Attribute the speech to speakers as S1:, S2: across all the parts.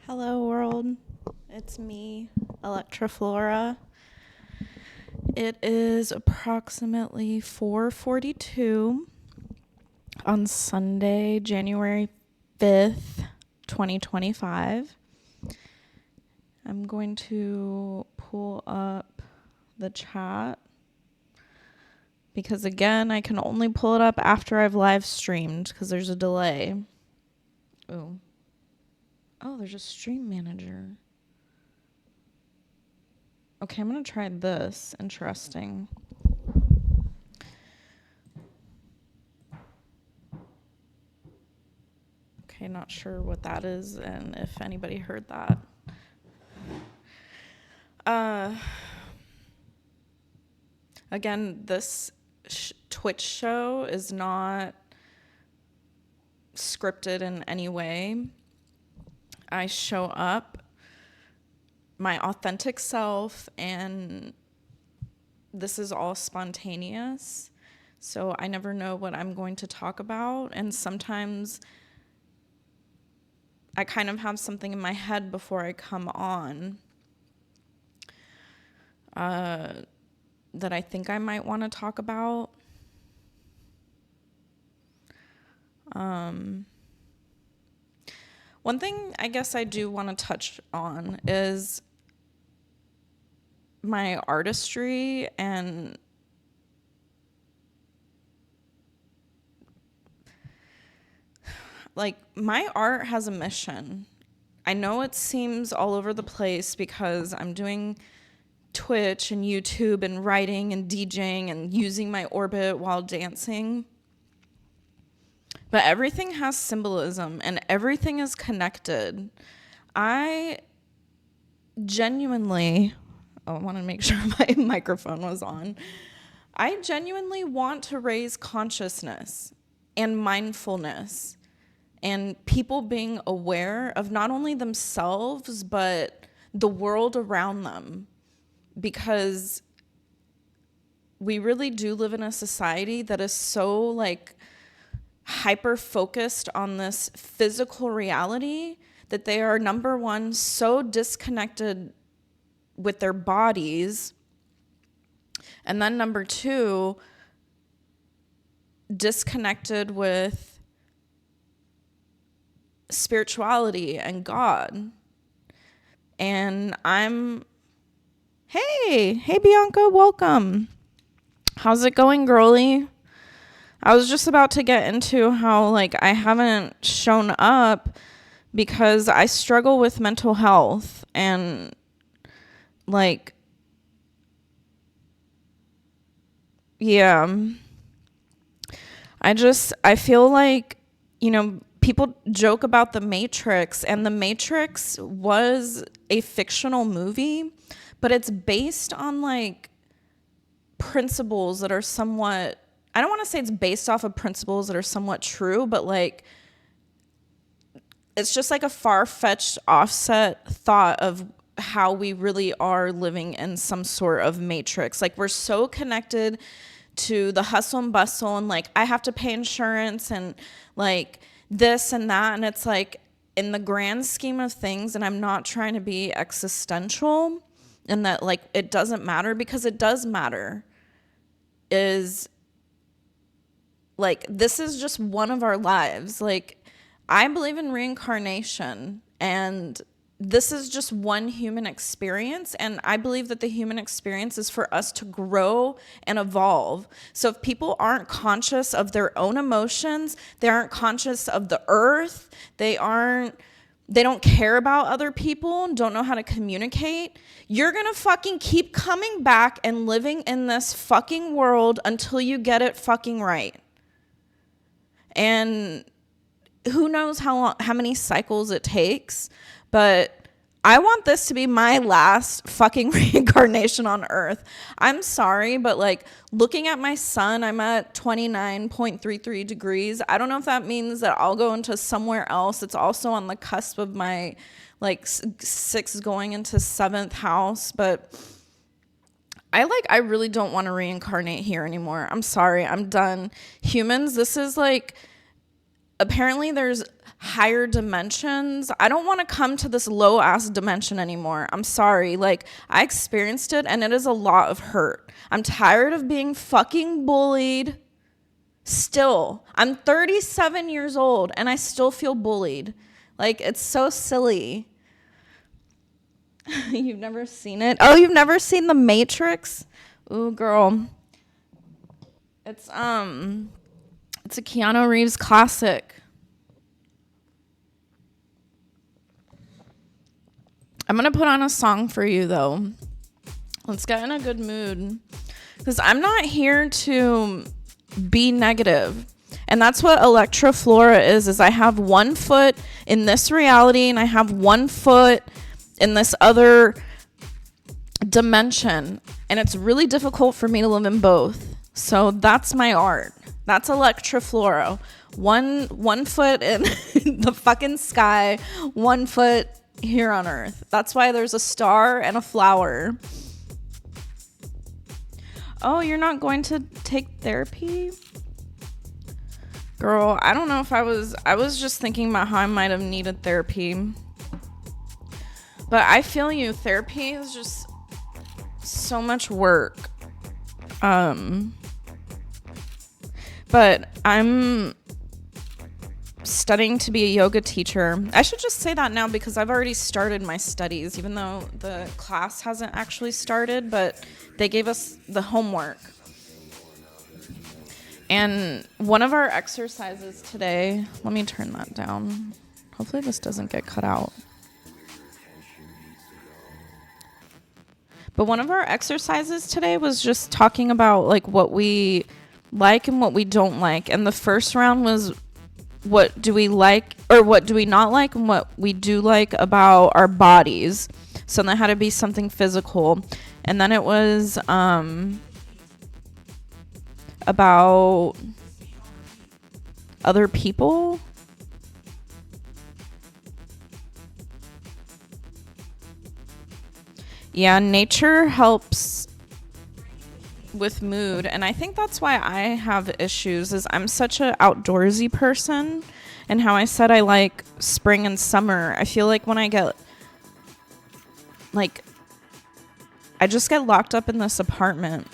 S1: Hello world, it's me, Elektra Flora. It is approximately 4:42 on Sunday, January 5th, 2025. I'm going to pull up the chat because again, I can only pull it up after I've live streamed because there's a delay. Oh, there's a stream manager. Okay, I'm going to try this. Interesting. Okay, not sure what that is and if anybody heard that. Again, this Twitch show is not scripted in any way. I show up my authentic self, and this is all spontaneous. So I never know what I'm going to talk about, and sometimes I kind of have something in my head before I come on that I think I might want to talk about. One thing I guess I do want to touch on is my artistry and like my art has a mission. I know it seems all over the place because I'm doing Twitch and YouTube and writing and DJing and using my orbit while dancing. But everything has symbolism and everything is connected. I genuinely, I want to make sure my microphone was on. I genuinely want to raise consciousness and mindfulness and people being aware of not only themselves, but the world around them. Because we really do live in a society that is so like hyper focused on this physical reality that they are, number one, so disconnected with their bodies, and then number two, disconnected with spirituality and God. And hey Bianca, welcome. How's it going, girly? I was just about to get into how like I haven't shown up because I struggle with mental health, and like, yeah, I feel like, people joke about The Matrix, and The Matrix was a fictional movie, but it's based on like principles that are somewhat, I don't want to say it's based off of principles that are somewhat true, but like it's just like a far-fetched offset thought of how we really are living in some sort of matrix. Like we're so connected to the hustle and bustle and like I have to pay insurance and like this and that, and it's like in the grand scheme of things, and I'm not trying to be existential and that like it doesn't matter, because it does matter, is like this is just one of our lives. Like I believe in reincarnation, and this is just one human experience, and I believe that the human experience is for us to grow and evolve. So if people aren't conscious of their own emotions, they aren't conscious of the earth, they don't care about other people, don't know how to communicate, you're gonna fucking keep coming back and living in this fucking world until you get it fucking right. And who knows how many cycles it takes, but I want this to be my last fucking reincarnation on Earth. I'm sorry, but like looking at my sun, I'm at 29.33 degrees. I don't know if that means that I'll go into somewhere else. It's also on the cusp of my like 6th going into 7th house, but I really don't want to reincarnate here anymore. I'm sorry, I'm done. Humans, this is like, apparently there's higher dimensions. I don't want to come to this low ass dimension anymore. I'm sorry. Like, I experienced it and it is a lot of hurt. I'm tired of being fucking bullied. Still, I'm 37 years old and I still feel bullied. Like, it's so silly. You've never seen it? Oh, you've never seen The Matrix? Ooh, girl. It's a Keanu Reeves classic. I'm going to put on a song for you, though. Let's get in a good mood. Because I'm not here to be negative. And that's what Elektra Flora is I have one foot in this reality and I have one foot in this other dimension. And it's really difficult for me to live in both. So that's my art. That's Elektra Flora. One foot in the fucking sky, one foot here on Earth. That's why there's a star and a flower. Oh, you're not going to take therapy? Girl, I don't know if I was just thinking about how I might have needed therapy. But I feel you. Therapy is just so much work. But I'm studying to be a yoga teacher. I should just say that now because I've already started my studies, even though the class hasn't actually started, but they gave us the homework. And one of our exercises today, let me turn that down. Hopefully this doesn't get cut out. But one of our exercises today was just talking about like what we like and what we don't like. And the first round was what do we like or what do we not like and what we do like about our bodies. So that had to be something physical. And then it was about other people. Yeah, nature helps with mood, and I think that's why I have issues is I'm such an outdoorsy person, and how I said I like spring and summer. I feel like when I get like I just get locked up in this apartment.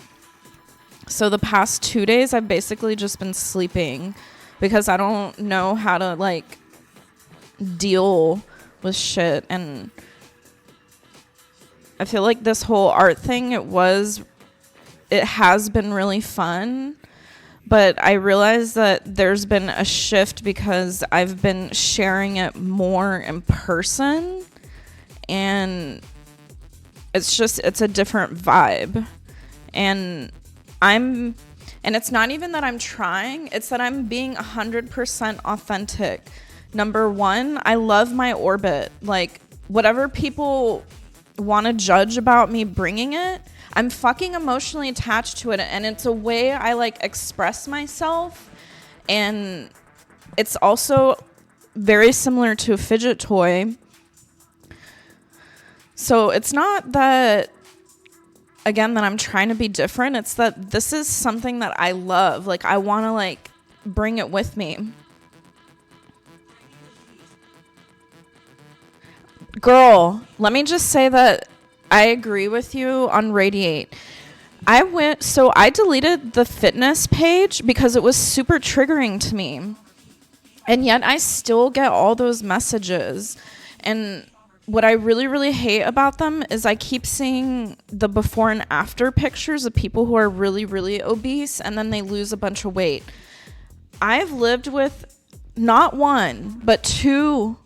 S1: So the past 2 days I've basically just been sleeping because I don't know how to like deal with shit. And I feel like this whole art thing, it has been really fun, but I realized that there's been a shift because I've been sharing it more in person, and it's a different vibe. And it's not even that I'm trying, it's that I'm being 100% authentic. Number one, I love my orbit. Like, whatever people want to judge about me bringing it, I'm fucking emotionally attached to it, and it's a way I like express myself. And it's also very similar to a fidget toy. So it's not that, again, that I'm trying to be different. It's that this is something that I love. Like, I want to like bring it with me. Girl, let me just say that I agree with you on Radiate. I deleted the fitness page because it was super triggering to me. And yet I still get all those messages. And what I really, really hate about them is I keep seeing the before and after pictures of people who are really, really obese and then they lose a bunch of weight. I've lived with not one, but two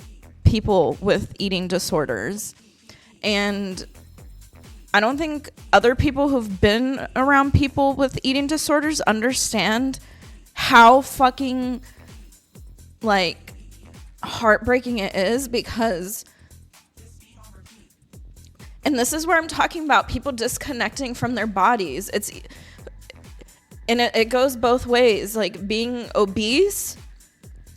S1: people with eating disorders. And I don't think other people who've been around people with eating disorders understand how fucking like heartbreaking it is, because, and this is where I'm talking about people disconnecting from their bodies. It goes both ways, like being obese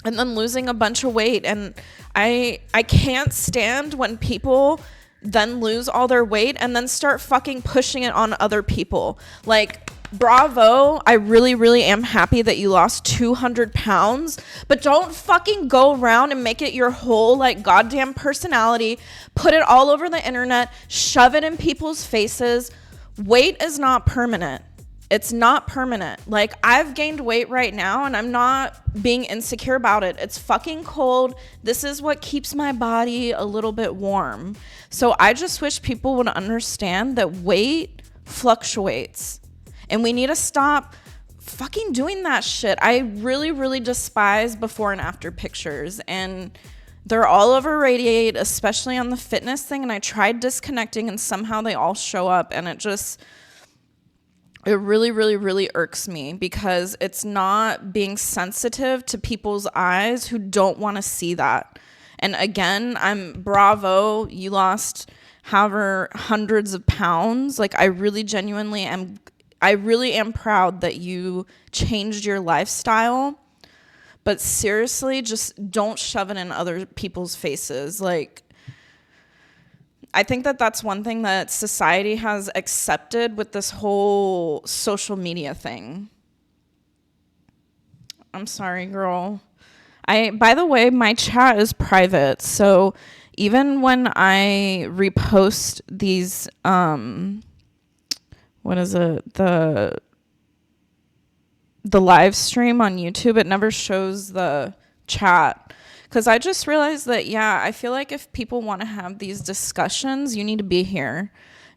S1: and then losing a bunch of weight. And I can't stand when people then lose all their weight and then start fucking pushing it on other people. Like, bravo. I really, really am happy that you lost 200 pounds, but don't fucking go around and make it your whole like goddamn personality, put it all over the internet, shove it in people's faces. Weight is not permanent. It's not permanent. Like, I've gained weight right now and I'm not being insecure about it. It's fucking cold. This is what keeps my body a little bit warm. So I just wish people would understand that weight fluctuates and we need to stop fucking doing that shit. I really, really despise before and after pictures, and they're all overrated, especially on the fitness thing. And I tried disconnecting and somehow they all show up, and it really, really, really irks me because it's not being sensitive to people's eyes who don't want to see that. And again, bravo, you lost however hundreds of pounds. Like, I really am proud that you changed your lifestyle. But seriously, just don't shove it in other people's faces. Like, I think that that's one thing that society has accepted with this whole social media thing. I'm sorry, girl. By the way, my chat is private, so even when I repost these, the live stream on YouTube, it never shows the chat. Because I just realized that, yeah, I feel like if people want to have these discussions, you need to be here.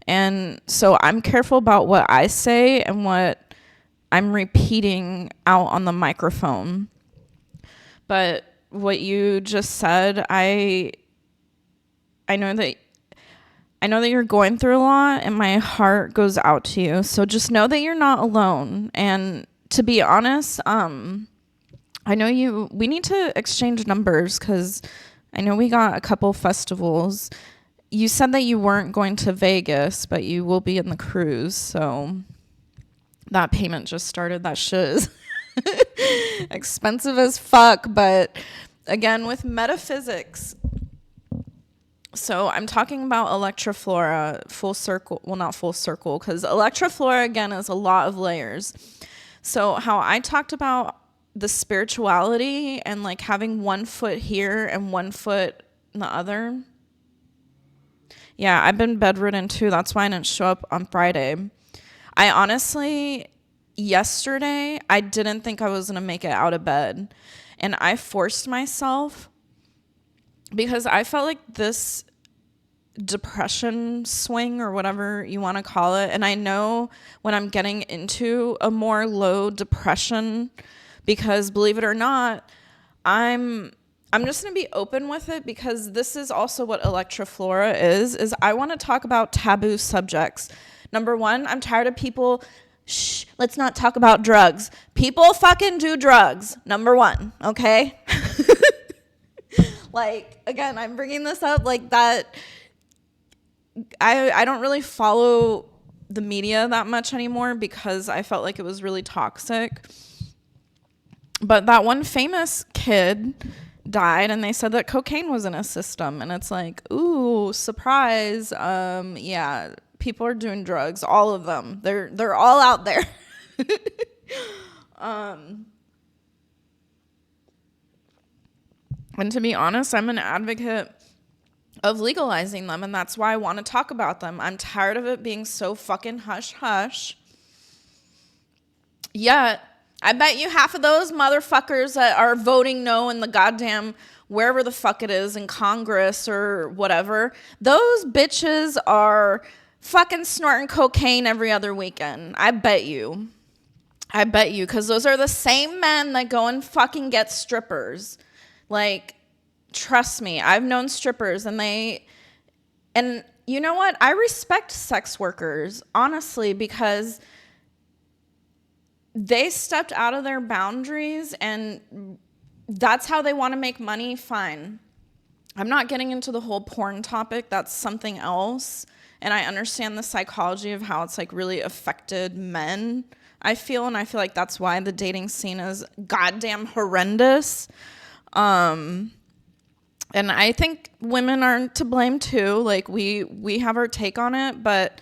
S1: And so I'm careful about what I say and what I'm repeating out on the microphone. But what you just said, I know that you're going through a lot, and my heart goes out to you. So just know that you're not alone. And to be honest, I know we need to exchange numbers because I know we got a couple festivals. You said that you weren't going to Vegas, but you will be in the cruise. So that payment just started. That shit is expensive as fuck. But again, with metaphysics. So I'm talking about Elektra Flora, full circle. Well, not full circle, because Elektra Flora, again, is a lot of layers. So how I talked about the spirituality and like having one foot here and one foot in the other. Yeah, I've been bedridden too. That's why I didn't show up on Friday. I honestly, yesterday, I didn't think I was going to make it out of bed. And I forced myself because I felt like this depression swing or whatever you want to call it. And I know when I'm getting into a more low depression, because believe it or not, I'm just going to be open with it, because this is also what Elektra Flora is I want to talk about taboo subjects. Number one, I'm tired of people, let's not talk about drugs. People fucking do drugs. Number one, okay? Like, again, I'm bringing this up like that. I don't really follow the media that much anymore because I felt like it was really toxic. But that one famous kid died, and they said that cocaine was in his system, and it's like, ooh, surprise. Yeah, people are doing drugs, all of them. They're all out there. And to be honest, I'm an advocate of legalizing them, and that's why I want to talk about them. I'm tired of it being so fucking hush-hush. Yet, I bet you half of those motherfuckers that are voting no in the goddamn wherever the fuck it is in Congress or whatever, those bitches are fucking snorting cocaine every other weekend. I bet you, because those are the same men that go and fucking get strippers. Like, trust me, I've known strippers, and you know what? I respect sex workers, honestly, because they stepped out of their boundaries, and that's how they want to make money. Fine. I'm not getting into the whole porn topic. That's something else. And I understand the psychology of how it's like really affected men, I feel like that's why the dating scene is goddamn horrendous. And I think women aren't to blame too. Like, we have our take on it, but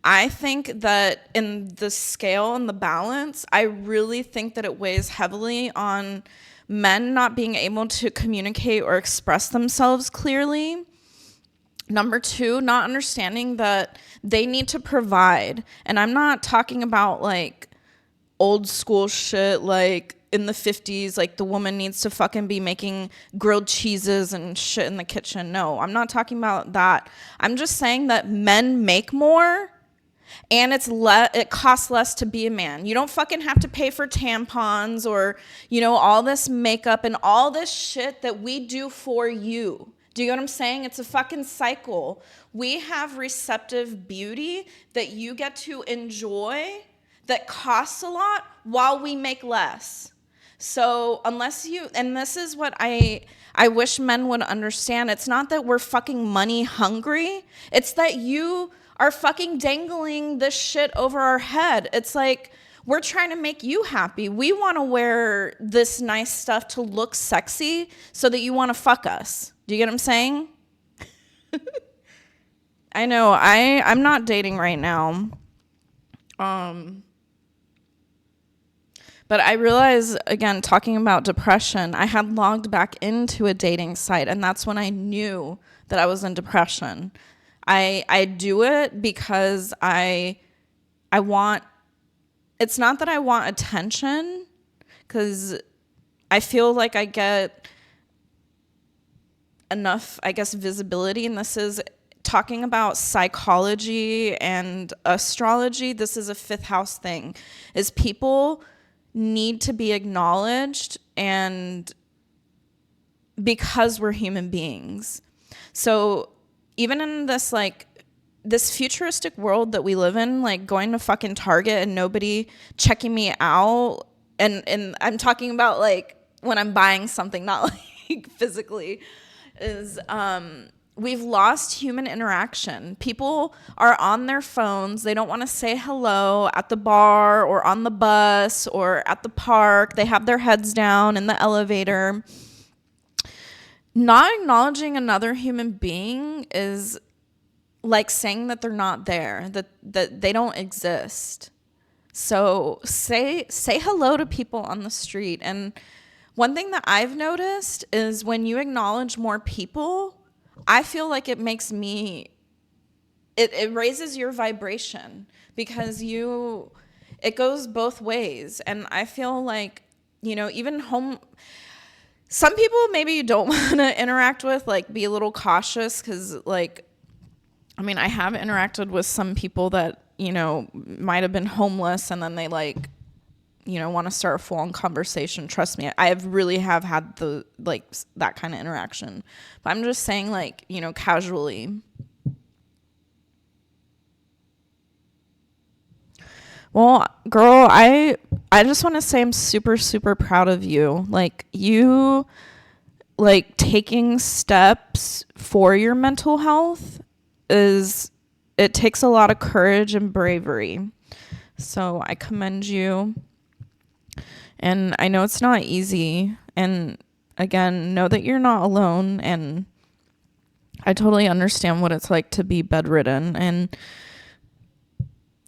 S1: I think that in the scale and the balance, I really think that it weighs heavily on men not being able to communicate or express themselves clearly. Number two, not understanding that they need to provide. And I'm not talking about like old school shit like in the 50s, like the woman needs to fucking be making grilled cheeses and shit in the kitchen. No, I'm not talking about that. I'm just saying that men make more and it costs less to be a man. You don't fucking have to pay for tampons or, you know, all this makeup and all this shit that we do for you. Do you get what I'm saying? It's a fucking cycle. We have receptive beauty that you get to enjoy that costs a lot while we make less. So unless you, and this is what I wish men would understand. It's not that we're fucking money hungry. It's that you are fucking dangling this shit over our head. It's like, we're trying to make you happy. We want to wear this nice stuff to look sexy so that you want to fuck us. Do you get what I'm saying? I know, I'm not dating right now. But I realized, again, talking about depression, I had logged back into a dating site, and that's when I knew that I was in depression. I do it because I want, it's not that I want attention, because I feel like I get enough, I guess, visibility, and this is talking about psychology and astrology. This is a fifth house thing, is people need to be acknowledged, and because we're human beings. So even in this like this futuristic world that we live in, like going to fucking Target and nobody checking me out, and I'm talking about like when I'm buying something, not like physically, is we've lost human interaction. People are on their phones. They don't want to say hello at the bar or on the bus or at the park. They have their heads down in the elevator. Not acknowledging another human being is like saying that they're not there, that they don't exist. So say hello to people on the street. And one thing that I've noticed is when you acknowledge more people, I feel like it makes me, it raises your vibration, because it goes both ways. And I feel like, you know, even some people maybe you don't want to interact with, like be a little cautious, because like, I mean, I have interacted with some people that, you know, might have been homeless and then they like, you know, want to start a full-on conversation. Trust me, I really have had that kind of interaction. But I'm just saying, like, you know, casually. Well, girl, I just want to say I'm super, super proud of you. Like, you, like, taking steps for your mental health it takes a lot of courage and bravery. So I commend you. And I know it's not easy. And again, know that you're not alone. And I totally understand what it's like to be bedridden. And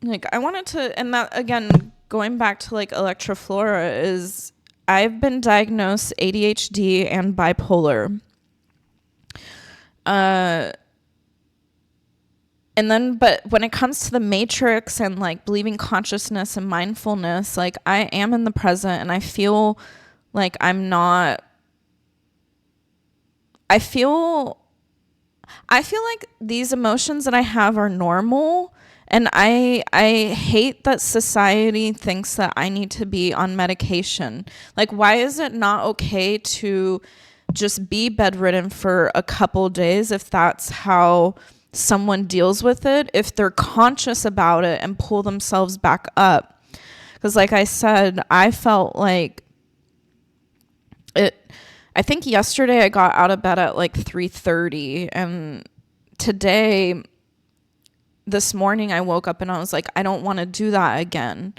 S1: like, I wanted to, and that again, going back to like Elektra Flora, is I've been diagnosed ADHD and bipolar. And then, but when it comes to the matrix and like believing consciousness and mindfulness, like I am in the present, and I feel like I'm not, I feel like these emotions that I have are normal. And I hate that society thinks that I need to be on medication. Like, why is it not okay to just be bedridden for a couple days if that's how someone deals with it, if they're conscious about it and pull themselves back up? Because like I said, I felt like I think yesterday I got out of bed at like 3:30, and this morning I woke up and I was like, I don't want to do that again.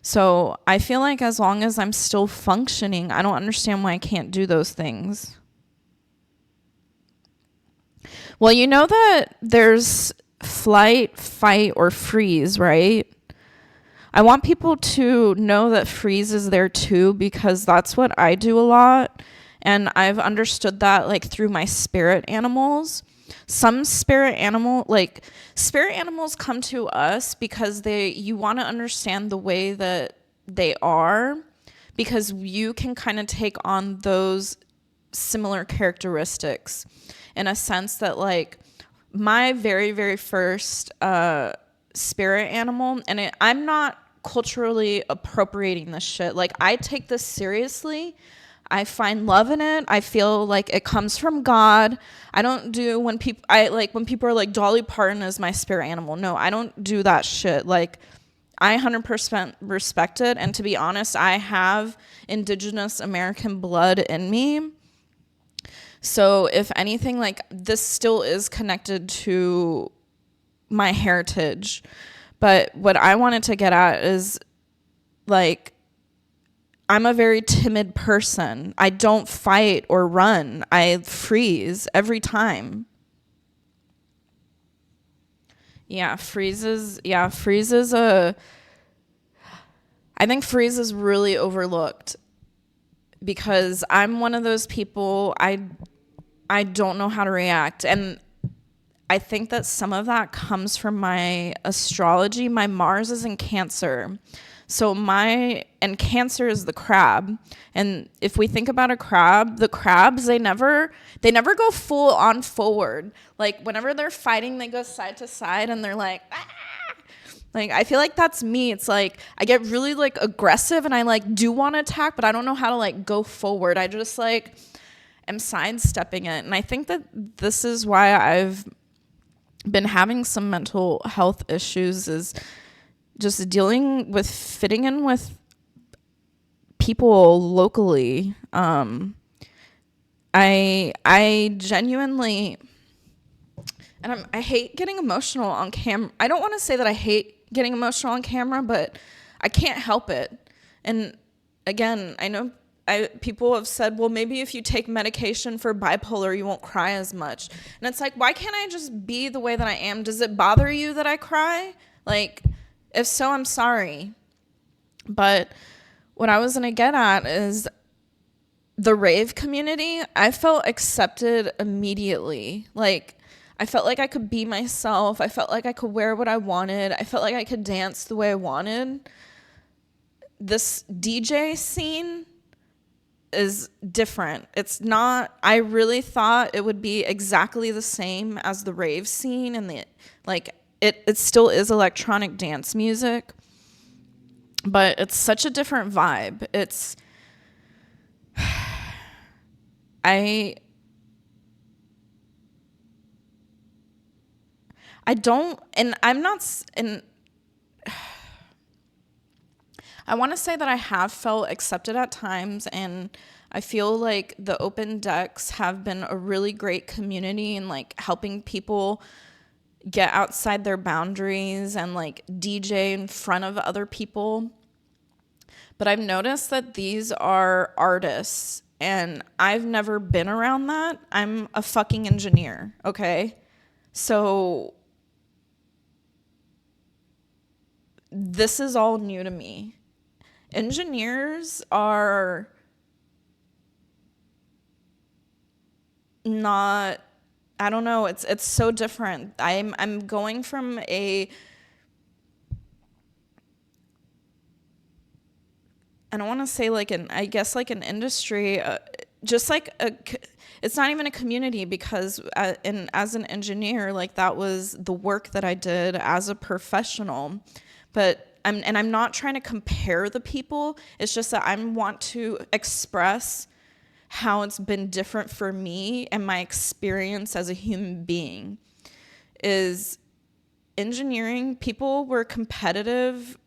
S1: So I feel like as long as I'm still functioning, I don't understand why I can't do those things. Well, you know that there's flight, fight, or freeze, right? I want people to know that freeze is there too, because that's what I do a lot. And I've understood that like through my spirit animals. Some spirit animals come to us because you want to understand the way that they are, because you can kind of take on those similar characteristics, in a sense that like my very, very first spirit animal, and I'm not culturally appropriating this shit. Like, I take this seriously. I find love in it. I feel like it comes from God. I don't do when people are like Dolly Parton is my spirit animal. No, I don't do that shit. Like, I 100% respect it. And to be honest, I have Indigenous American blood in me. So if anything, like, this still is connected to my heritage. But what I wanted to get at is, like, I'm a very timid person. I don't fight or run. I freeze every time. Freeze is I think freeze is really overlooked, because I'm one of those people, I don't know how to react. And I think that some of that comes from my astrology. My Mars is in Cancer. So Cancer is the crab. And if we think about a crab, the crabs, they never go full on forward. Like, whenever they're fighting, they go side to side and they're like, ah! Like, I feel like that's me. It's like, I get really like aggressive and I like do want to attack, but I don't know how to like go forward. I just like am sidestepping it. And I think that this is why I've been having some mental health issues, is just dealing with fitting in with people locally. I genuinely, and I hate getting emotional on camera. I don't want to say that I hate getting emotional on camera, but I can't help it. And again, I know people have said, well, maybe if you take medication for bipolar, you won't cry as much. And it's like, why can't I just be the way that I am? Does it bother you that I cry? Like, if so, I'm sorry. But what I was going to get at is the rave community. I felt accepted immediately. Like, I felt like I could be myself. I felt like I could wear what I wanted. I felt like I could dance the way I wanted. This DJ scene is different. It's not, I really thought it would be exactly the same as the rave scene, and it still is electronic dance music, but it's such a different vibe. I don't, and I'm not, and I want to say that I have felt accepted at times, and I feel like the open decks have been a really great community in like helping people get outside their boundaries and like DJ in front of other people. But I've noticed that these are artists, and I've never been around that. I'm a fucking engineer, okay? So this is all new to me. Engineers are not, I don't know, it's so different. I'm going from I don't want to say like an industry, just like it's not even a community, because as an engineer, like, that was the work that I did as a professional. But I'm not trying to compare the people. It's just that I want to express how it's been different for me and my experience as a human being. Is engineering, people weren't competitive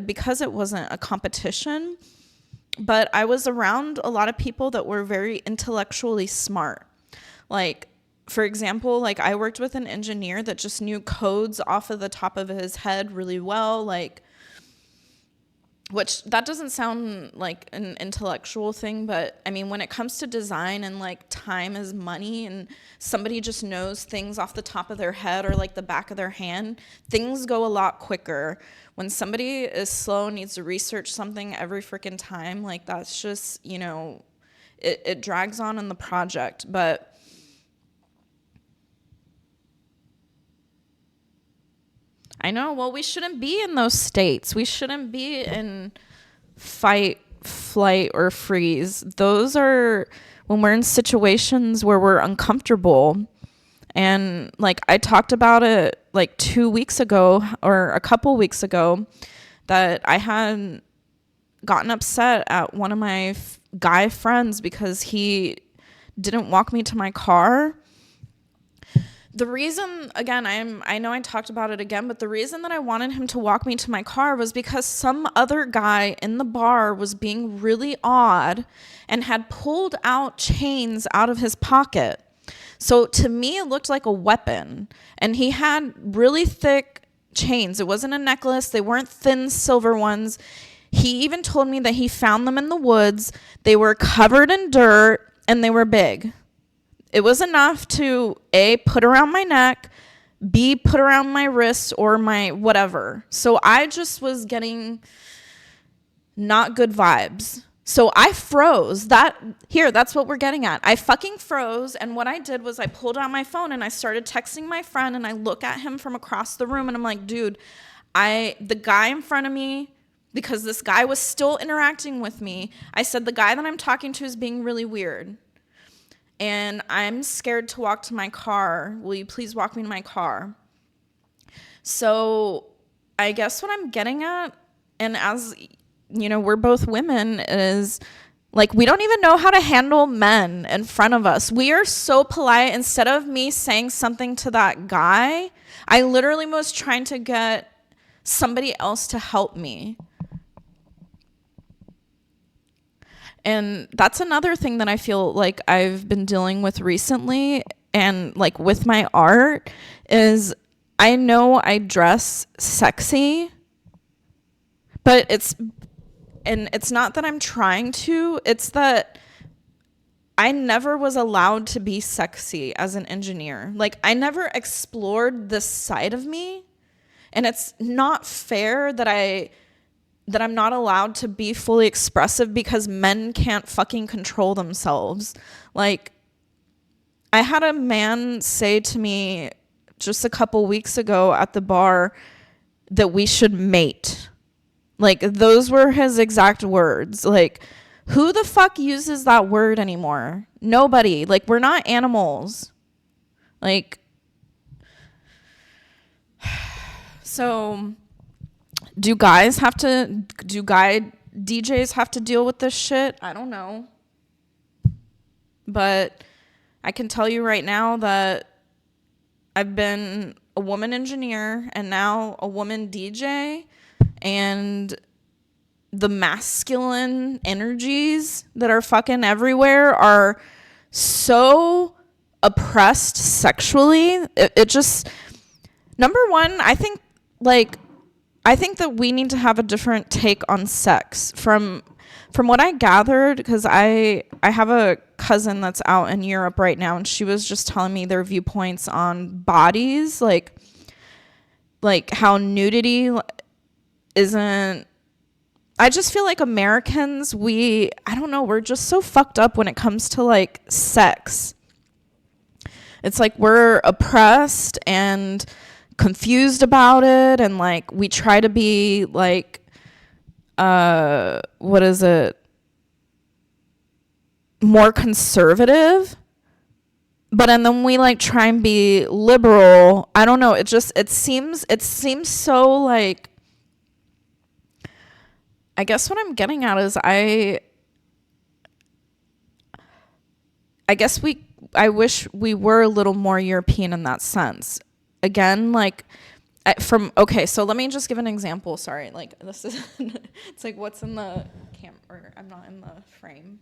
S1: because it wasn't a competition, but I was around a lot of people that were very intellectually smart. Like, for example, like, I worked with an engineer that just knew codes off of the top of his head really well. Like, which that doesn't sound like an intellectual thing, but I mean, when it comes to design and like time is money and somebody just knows things off the top of their head or like the back of their hand, things go a lot quicker. When somebody is slow, needs to research something every freaking time, like that's just, you know, it drags on in the project. But I know, well, we shouldn't be in those states. We shouldn't be in fight, flight, or freeze. Those are when we're in situations where we're uncomfortable. And like I talked about it like 2 weeks ago or a couple weeks ago, that I had gotten upset at one of my guy friends because he didn't walk me to my car. The reason, again, I know I talked about it again, but the reason that I wanted him to walk me to my car was because some other guy in the bar was being really odd and had pulled out chains out of his pocket. So to me, it looked like a weapon. And he had really thick chains. It wasn't a necklace. They weren't thin silver ones. He even told me that he found them in the woods. They were covered in dirt and they were big. It was enough to A, put around my neck, B, put around my wrists or my whatever. So I just was getting not good vibes. So I froze. That's what we're getting at. I fucking froze. And what I did was I pulled out my phone and I started texting my friend, and I look at him from across the room and I'm like, dude, the guy in front of me, because this guy was still interacting with me, I said, the guy that I'm talking to is being really weird. And I'm scared to walk to my car. Will you please walk me to my car? So I guess what I'm getting at, and as you know, we're both women, is like, we don't even know how to handle men in front of us. We are so polite. Instead of me saying something to that guy, I literally was trying to get somebody else to help me. And that's another thing that I feel like I've been dealing with recently, and like with my art, is I know I dress sexy, but it's not that I'm trying to, it's that I never was allowed to be sexy as an engineer. Like I never explored this side of me, and it's not fair that I'm not allowed to be fully expressive because men can't fucking control themselves. Like, I had a man say to me just a couple weeks ago at the bar that we should mate. Like, those were his exact words. Like, who the fuck uses that word anymore? Nobody. Like, we're not animals. Like, so do guy DJs have to deal with this shit? I don't know. But I can tell you right now that I've been a woman engineer and now a woman DJ, and the masculine energies that are fucking everywhere are so oppressed sexually. It just, number one, I think that we need to have a different take on sex. From what I gathered, because I have a cousin that's out in Europe right now, and she was just telling me their viewpoints on bodies, like how nudity isn't. I just feel like Americans, I don't know, we're just so fucked up when it comes to like sex. It's like we're oppressed and confused about it, and like we try to be like more conservative, but and then we like try and be liberal. I don't know, it seems so like, I guess what I'm getting at is I wish we were a little more European in that sense. Again, like so let me just give an example. Sorry, like this is, it's like what's in the camera, I'm not in the frame.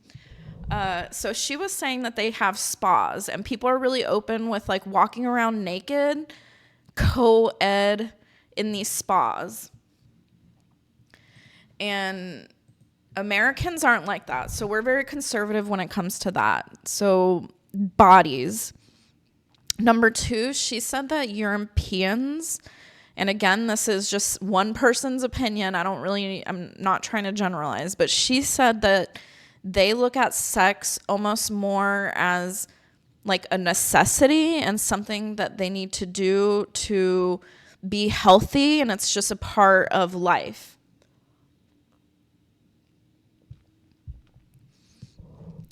S1: So she was saying that they have spas and people are really open with like walking around naked, co-ed in these spas. And Americans aren't like that. So we're very conservative when it comes to that. So bodies. Number 2, she said that Europeans, and again, this is just one person's opinion. I'm not trying to generalize, but she said that they look at sex almost more as like a necessity and something that they need to do to be healthy, and it's just a part of life.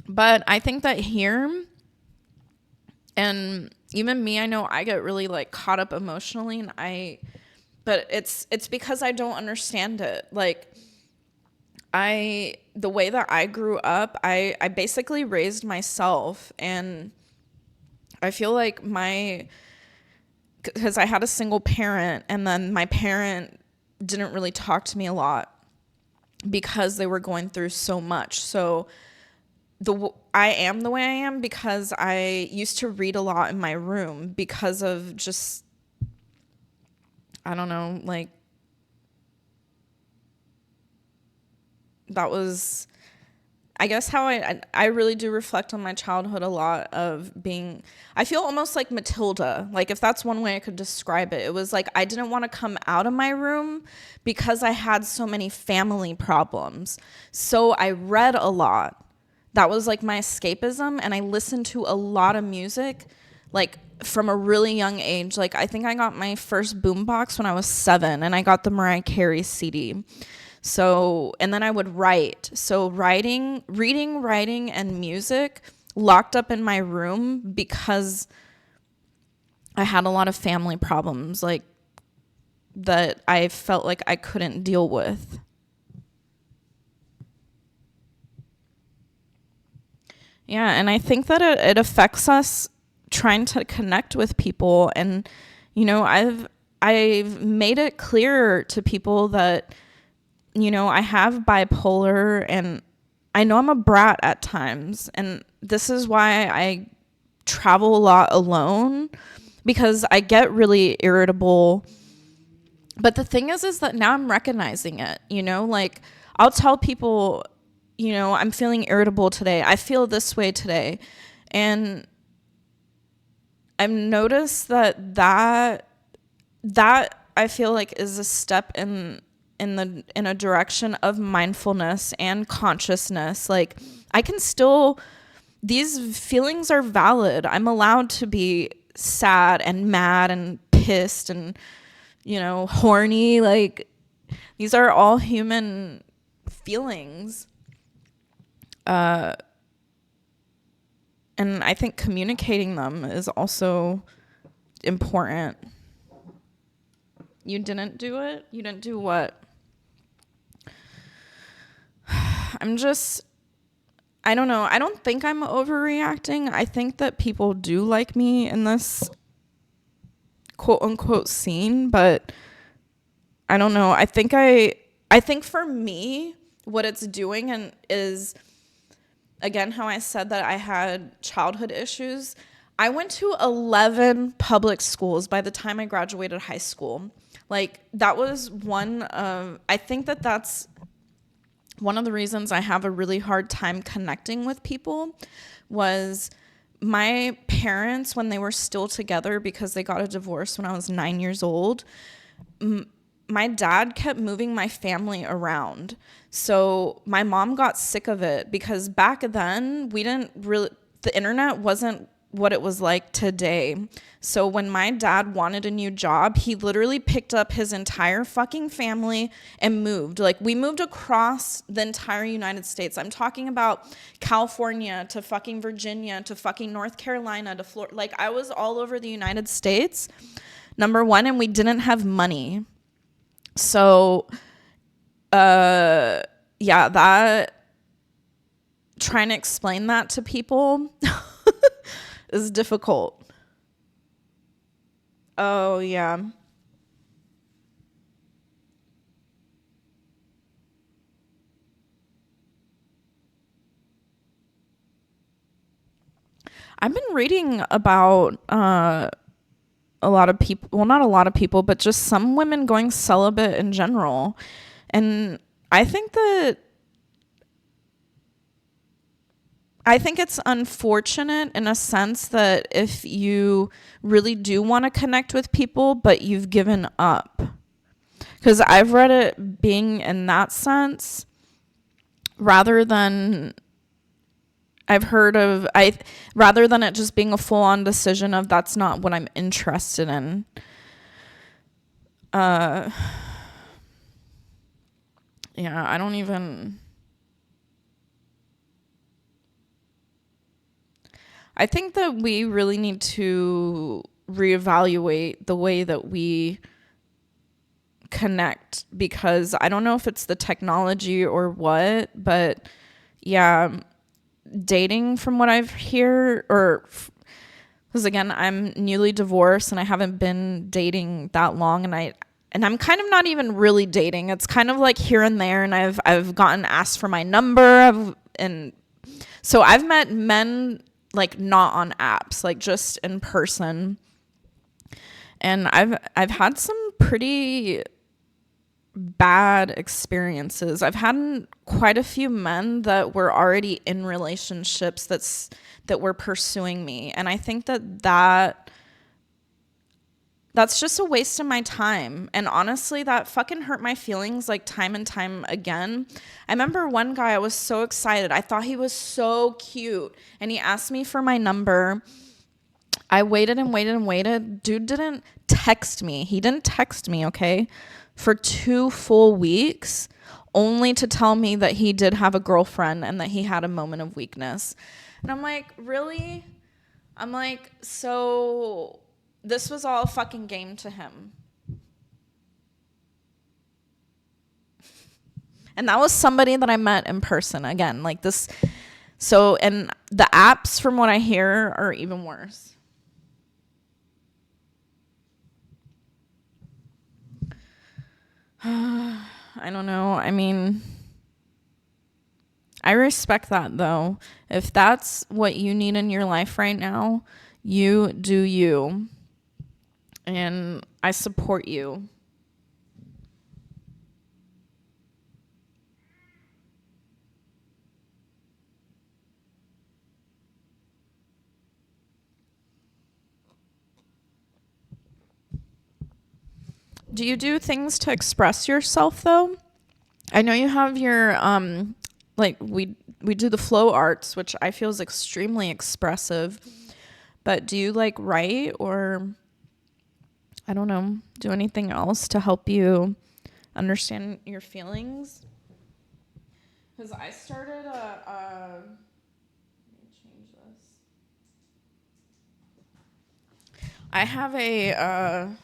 S1: But I think that here, and even me, I know I get really like caught up emotionally, but it's because I don't understand it. Like the way that I grew up, I basically raised myself, and I feel like because I had a single parent, and then my parent didn't really talk to me a lot because they were going through so much. So I am the way I am because I used to read a lot in my room because of just, I don't know, like, that was, I guess, how I really do reflect on my childhood a lot of being, I feel almost like Matilda. Like, if that's one way I could describe it, it was like I didn't want to come out of my room because I had so many family problems. So I read a lot. That was like my escapism, and I listened to a lot of music, like from a really young age. Like, I think I got my first boombox when I was 7, and I got the Mariah Carey CD. So, and then I would write. So reading, writing, and music locked up in my room because I had a lot of family problems, like, that I felt like I couldn't deal with. Yeah, and I think that it affects us trying to connect with people. And, you know, I've made it clear to people that, you know, I have bipolar, and I know I'm a brat at times. And this is why I travel a lot alone, because I get really irritable. But the thing is that now I'm recognizing it, you know, like I'll tell people, you know, I'm feeling irritable today. I feel this way today. And I've noticed that I feel like is a step in a direction of mindfulness and consciousness. Like, I can still, these feelings are valid. I'm allowed to be sad and mad and pissed and, you know, horny. Like, these are all human feelings. And I think communicating them is also important. You didn't do it? You didn't do what? I don't know. I don't think I'm overreacting. I think that people do like me in this quote unquote scene, but I don't know. I think for me, what it's doing and is, again, how I said that I had childhood issues. I went to 11 public schools by the time I graduated high school. Like, that was I think that that's one of the reasons I have a really hard time connecting with people. Was my parents, when they were still together, because they got a divorce when I was 9 years old, my dad kept moving my family around. So my mom got sick of it, because back then the internet wasn't what it was like today. So when my dad wanted a new job, he literally picked up his entire fucking family and moved. Like, we moved across the entire United States. I'm talking about California to fucking Virginia to fucking North Carolina to Florida. Like, I was all over the United States, number one, and we didn't have money. So, yeah, trying to explain that to people is difficult. Oh, yeah. I've been reading about a lot of people, well, not a lot of people, but just some women going celibate in general. And I think it's unfortunate in a sense that if you really do want to connect with people, but you've given up. Because I've read it being in that sense rather than rather than it just being a full-on decision of that's not what I'm interested in. Yeah, I don't even... I think that we really need to reevaluate the way that we connect, because I don't know if it's the technology or what, but yeah, dating from what I've heard, because again, I'm newly divorced and I haven't been dating that long, and I'm kind of not even really dating. It's kind of like here and there, and I've gotten asked for my number, and so I've met men like not on apps, like just in person. And I've had some pretty bad experiences. I've had quite a few men that were already in relationships that were pursuing me. And I think that's just a waste of my time. And honestly, that fucking hurt my feelings like time and time again. I remember one guy, I was so excited. I thought he was so cute. And he asked me for my number. I waited and waited and waited. Dude didn't text me. He didn't text me, okay, for 2 full weeks, only to tell me that he did have a girlfriend and that he had a moment of weakness. And I'm like, really? I'm like, so... this was all a fucking game to him. And that was somebody that I met in person. Again, like this. So, and the apps, from what I hear, are even worse. I don't know. I mean, I respect that, though. If that's what you need in your life right now, you do you. And I support you. Do you do things to express yourself, though? I know you have your, like, we do the flow arts, which I feel is extremely expressive. But do you, like, write or... I don't know, do anything else to help you understand your feelings? Because I started let me change this. I have a,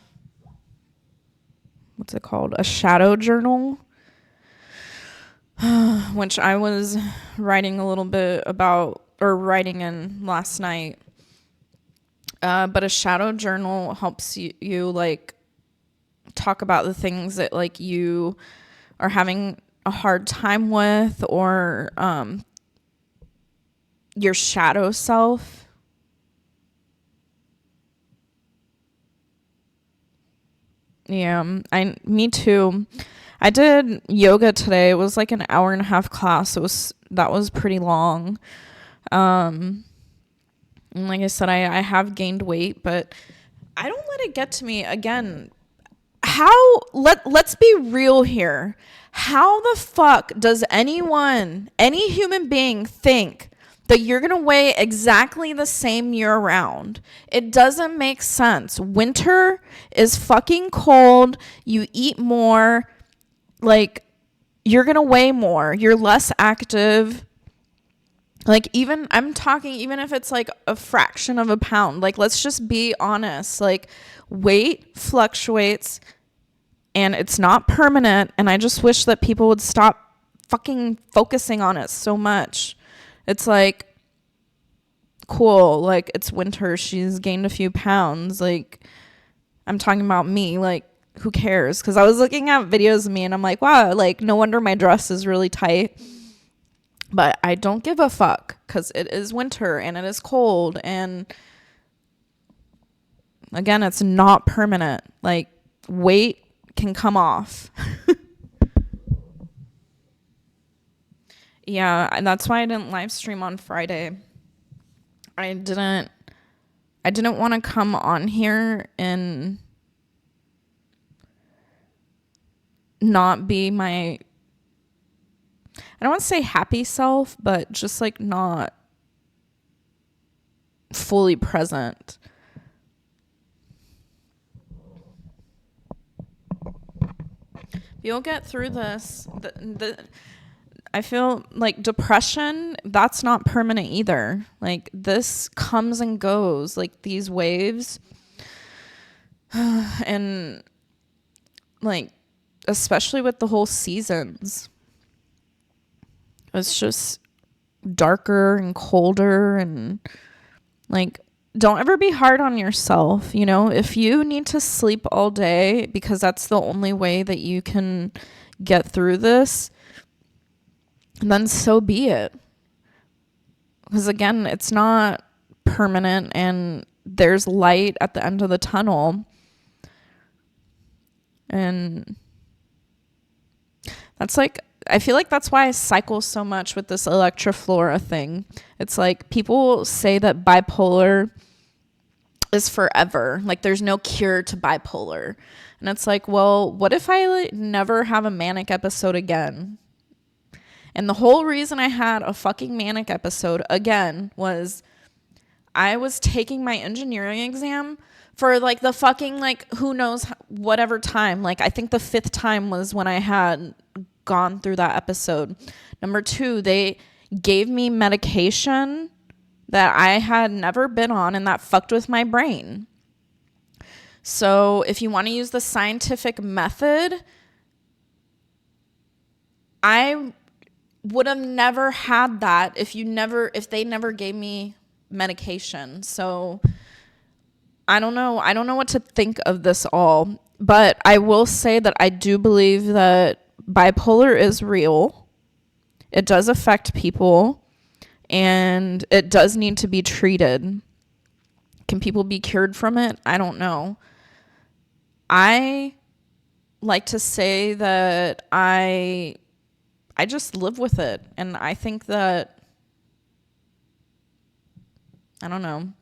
S1: what's it called? A shadow journal, which I was writing a little bit about, or writing in last night. But a shadow journal helps you like talk about the things that like you are having a hard time with, or your shadow self. Yeah, me too. I did yoga today. It was like an 1.5-hour class. That was pretty long. And like I said, I have gained weight, but I don't let it get to me. Again, let's be real here. How the fuck does any human being think that you're going to weigh exactly the same year round? It doesn't make sense. Winter is fucking cold. You eat more. Like, you're going to weigh more. You're less active. Like, I'm talking, even if it's like a fraction of a pound, like, let's just be honest. Like, weight fluctuates and it's not permanent. And I just wish that people would stop fucking focusing on it so much. It's like, cool, like, it's winter. She's gained a few pounds. Like, I'm talking about me. Like, who cares? Because I was looking at videos of me and I'm like, wow, like, no wonder my dress is really tight. But I don't give a fuck, because it is winter and it is cold. And again, it's not permanent. Like, weight can come off. Yeah, and that's why I didn't live stream on Friday. I didn't want to come on here and not be my, I don't want to say happy self, but just like not fully present. You'll get through this. I feel like depression, that's not permanent either. Like this comes and goes, like these waves. And like, especially with the whole seasons, it's just darker and colder, and like, don't ever be hard on yourself. You know, if you need to sleep all day because that's the only way that you can get through this, then so be it. Because again, it's not permanent, and there's light at the end of the tunnel. And that's like, I feel like that's why I cycle so much with this Elektra Flora thing. It's like people say that bipolar is forever. Like there's no cure to bipolar. And it's like, well, what if I never have a manic episode again? And the whole reason I had a fucking manic episode again was I was taking my engineering exam for like the fucking, like, who knows, whatever time. Like I think the 5th time was when I had gone through that episode. Number 2, they gave me medication that I had never been on, and that fucked with my brain. So if you want to use the scientific method, I would have never had that if they never gave me medication. So I don't know what to think of this all, but I will say that I do believe that bipolar is real. It does affect people, and it does need to be treated. Can people be cured from it? I don't know. I like to say that I just live with it, and I think that, I don't know.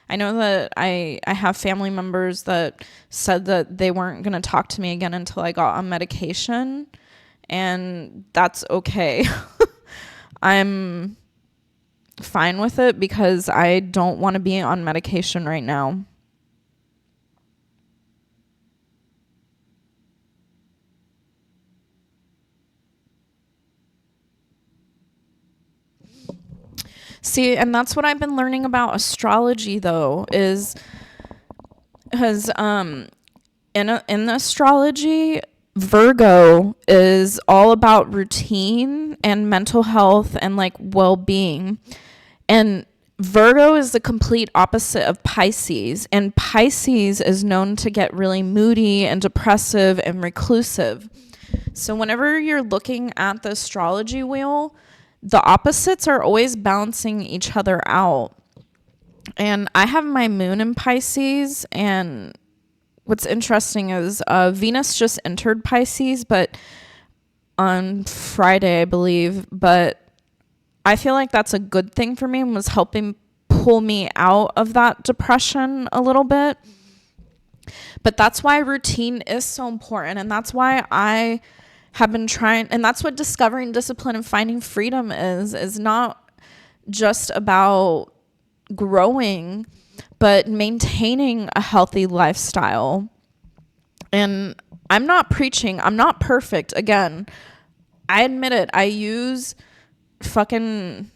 S1: I know that I have family members that said that they weren't going to talk to me again until I got on medication, and that's okay. I'm fine with it because I don't want to be on medication right now. See, and that's what I've been learning about astrology, though, is because in astrology, Virgo is all about routine and mental health and like well-being. And Virgo is the complete opposite of Pisces. And Pisces is known to get really moody and depressive and reclusive. So whenever you're looking at the astrology wheel, the opposites are always balancing each other out. And I have my moon in Pisces, and what's interesting is Venus just entered Pisces, but on Friday, I believe. But I feel like that's a good thing for me and was helping pull me out of that depression a little bit. But that's why routine is so important, and that's why I have been trying, and that's what discovering discipline and finding freedom is not just about growing, but maintaining a healthy lifestyle. And I'm not preaching, I'm not perfect. Again, I admit it, I use fucking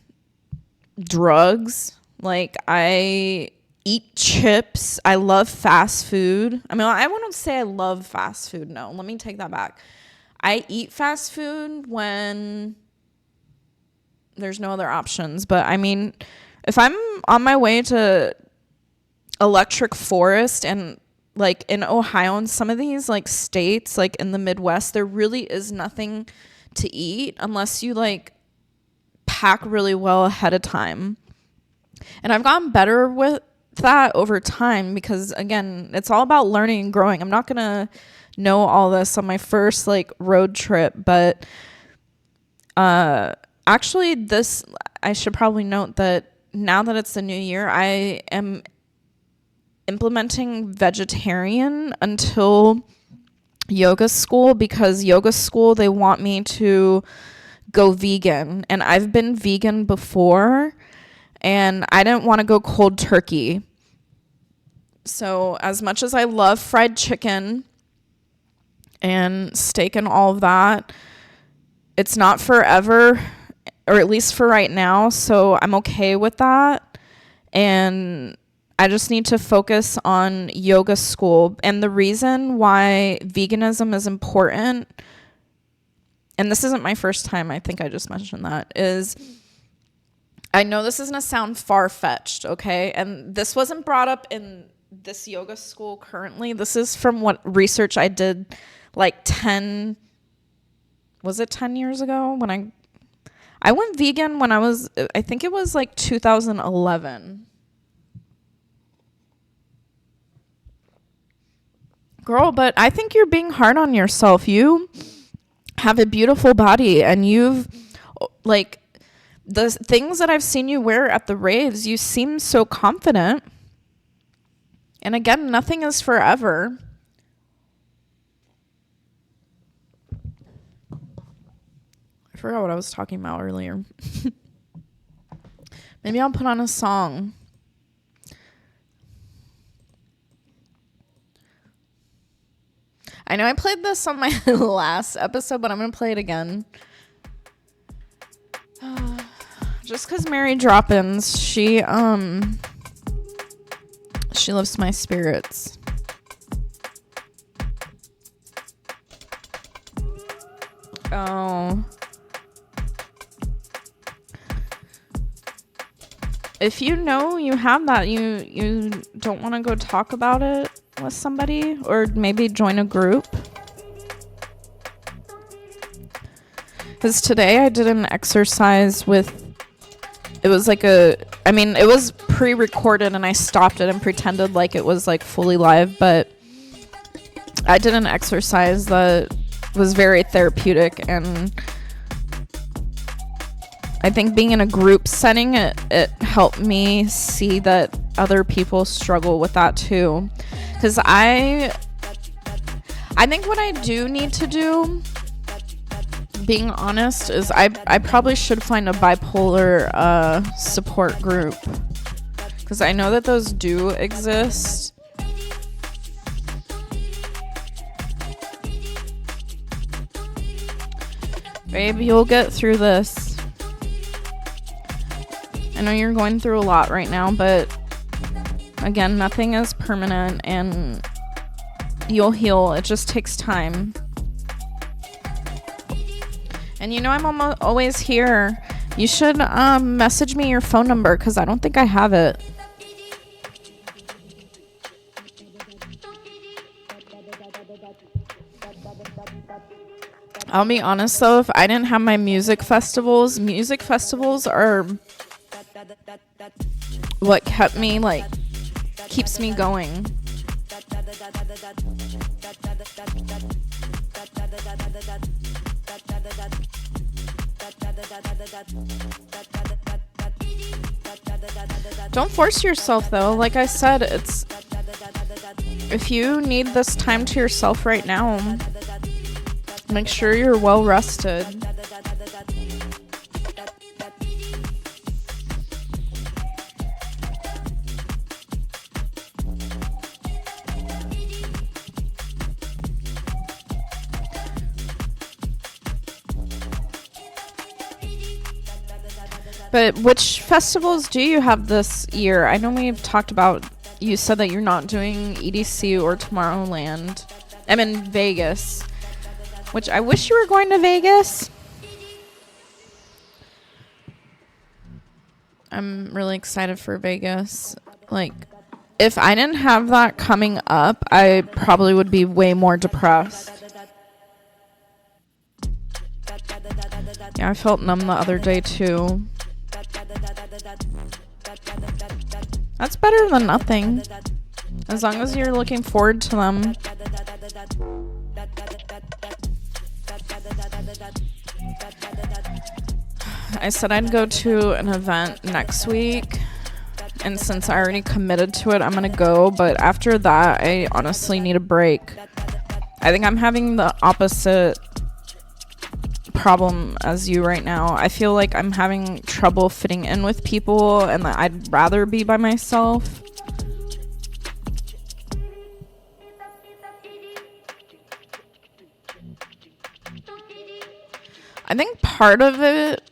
S1: drugs. Like, I eat chips. I love fast food. I mean, I wouldn't say I love fast food. No, let me take that back. I eat fast food when there's no other options. But I mean, if I'm on my way to Electric Forest and like in Ohio and some of these like states, like in the Midwest, there really is nothing to eat unless you like pack really well ahead of time. And I've gotten better with that over time because, again, it's all about learning and growing. I'm not going to know all this on my first like road trip, but actually, I should probably note that now that it's the new year, I am implementing vegetarian until yoga school, because yoga school, they want me to go vegan, and I've been vegan before and I didn't want to go cold turkey. So as much as I love fried chicken and steak and all of that, it's not forever, or at least for right now, so I'm okay with that. And I just need to focus on yoga school. And the reason why veganism is important, and this isn't my first time, I think I just mentioned that, is I know this is going to sound far-fetched, okay? And this wasn't brought up in this yoga school currently. This is from what research I did like 10 years ago when I went vegan when I think it was like 2011. Girl, but I think you're being hard on yourself. You have a beautiful body, and you've, like, the things that I've seen you wear at the raves, you seem so confident. And again, nothing is forever. I forgot what I was talking about earlier. Maybe I'll put on a song. I know I played this on my last episode, but I'm going to play it again. Just because Mary Droppins, she lifts my spirits. Oh. If you know you have that, you don't want to go talk about it with somebody, or maybe join a group. Because today I did an exercise with, it was like it was pre-recorded and I stopped it and pretended like it was like fully live, but I did an exercise that was very therapeutic, and I think being in a group setting, it helped me see that other people struggle with that too. Because I think what I do need to do, being honest, is I probably should find a bipolar support group, because I know that those do exist. Babe, you'll get through this. I know you're going through a lot right now, but again, nothing is permanent, and you'll heal. It just takes time. And you know I'm always here. You should message me your phone number, because I don't think I have it. I'll be honest though, if I didn't have my music festivals are what keeps me going. Don't force yourself though. Like I said, if you need this time to yourself right now, make sure you're well rested. But which festivals do you have this year? I know we've talked about, you said that you're not doing EDC or Tomorrowland. I'm in Vegas, which I wish you were going to Vegas. I'm really excited for Vegas. Like, if I didn't have that coming up, I probably would be way more depressed. Yeah, I felt numb the other day too. That's better than nothing, as long as you're looking forward to them. I said I'd go to an event next week, and since I already committed to it, I'm gonna go. But after that, I honestly need a break. I think I'm having the opposite problem as you right now. I feel like I'm having trouble fitting in with people, and that I'd rather be by myself. I think part of it,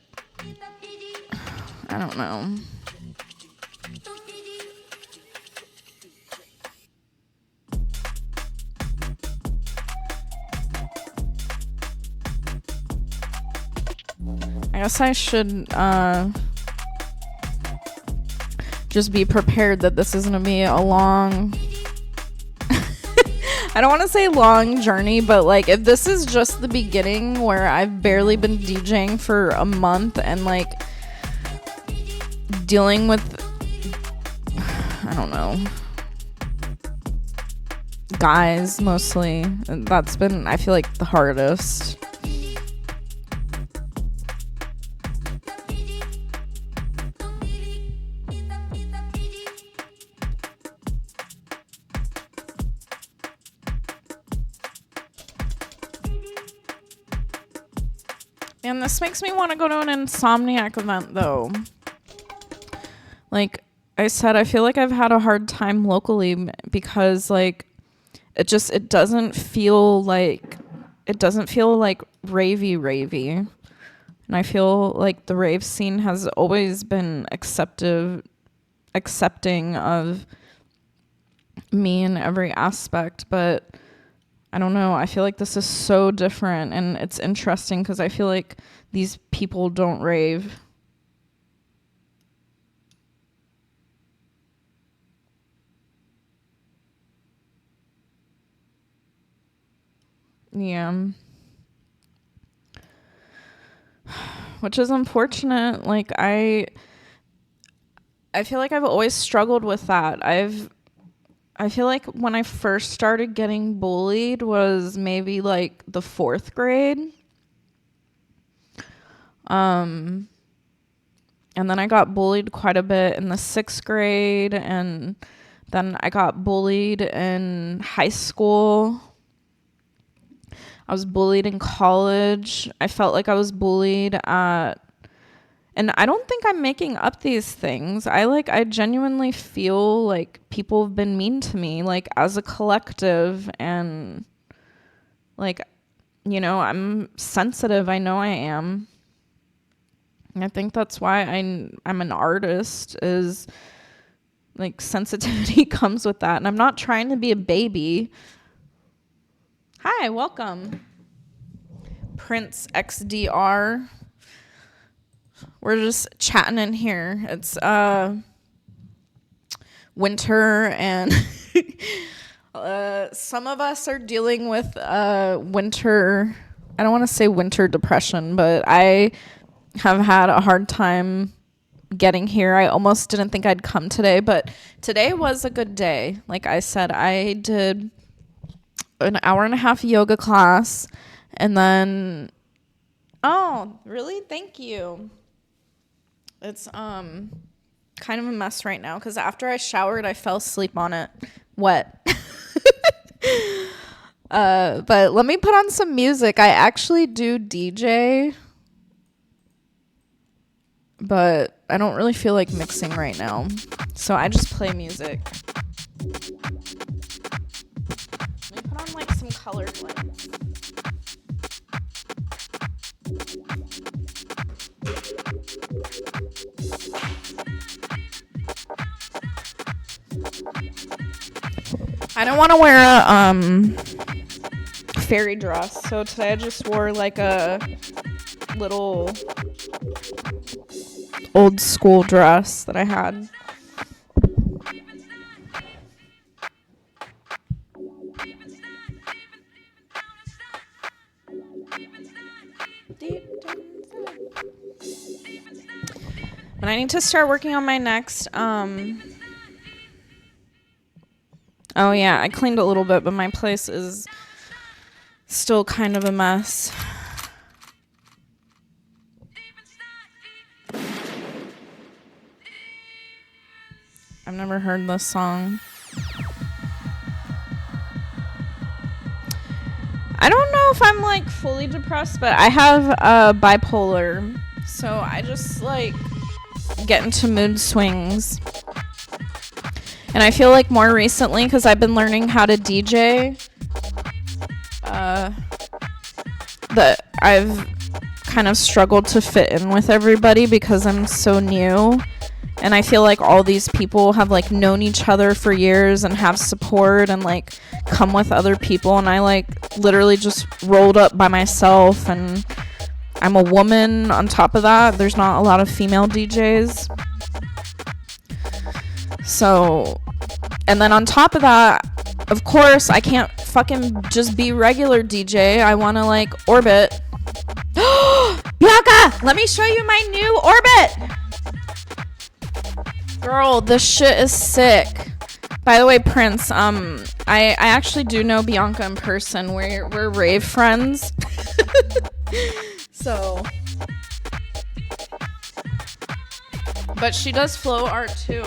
S1: I don't know. I guess I should just be prepared that this is going to be a long, I don't want to say long journey, but like if this is just the beginning where I've barely been DJing for a month and like dealing with, I don't know, guys mostly, that's been, I feel like, the hardest. And this makes me want to go to an Insomniac event, though. Like I said, I feel like I've had a hard time locally because, like, it doesn't feel like ravey. And I feel like the rave scene has always been accepting of me in every aspect, but I don't know. I feel like this is so different, and it's interesting because I feel like these people don't rave. Yeah. Which is unfortunate. Like I feel like I've always struggled with that. I feel like when I first started getting bullied was maybe like the 4th grade. And then I got bullied quite a bit in the 6th grade, and then I got bullied in high school. I was bullied in college. I felt like I was bullied at, and I don't think I'm making up these things. I genuinely feel like people have been mean to me, like as a collective, and like, you know, I'm sensitive. I know I am. And I think that's why I'm an artist, is like sensitivity comes with that. And I'm not trying to be a baby. Hi, welcome. Prince XDR. We're just chatting in here. It's winter, and some of us are dealing with winter. I don't want to say winter depression, but I have had a hard time getting here. I almost didn't think I'd come today, but today was a good day. Like I said, I did an 1.5-hour yoga class, and then, oh, really? Thank you. It's kind of a mess right now because after I showered, I fell asleep on it wet. But let me put on some music. I actually do DJ, but I don't really feel like mixing right now, so I just play music. Let me put on like some colored lights. I don't want to wear a fairy dress, so today I just wore like a little old school dress that I had. And I need to start working on my next oh yeah, I cleaned a little bit, but my place is still kind of a mess. I've never heard this song. I don't know if I'm like fully depressed, but I have bipolar, so I just like get into mood swings. And I feel like more recently, because I've been learning how to DJ, that I've kind of struggled to fit in with everybody because I'm so new. And I feel like all these people have like known each other for years and have support and like come with other people. And I like literally just rolled up by myself, and I'm a woman on top of that. There's not a lot of female DJs. So, and then on top of that, of course, I can't fucking just be regular DJ. I want to like orbit. Bianca, let me show you my new orbit. Girl, this shit is sick. By the way, Prince, I actually do know Bianca in person. We're rave friends. So, but she does flow art too.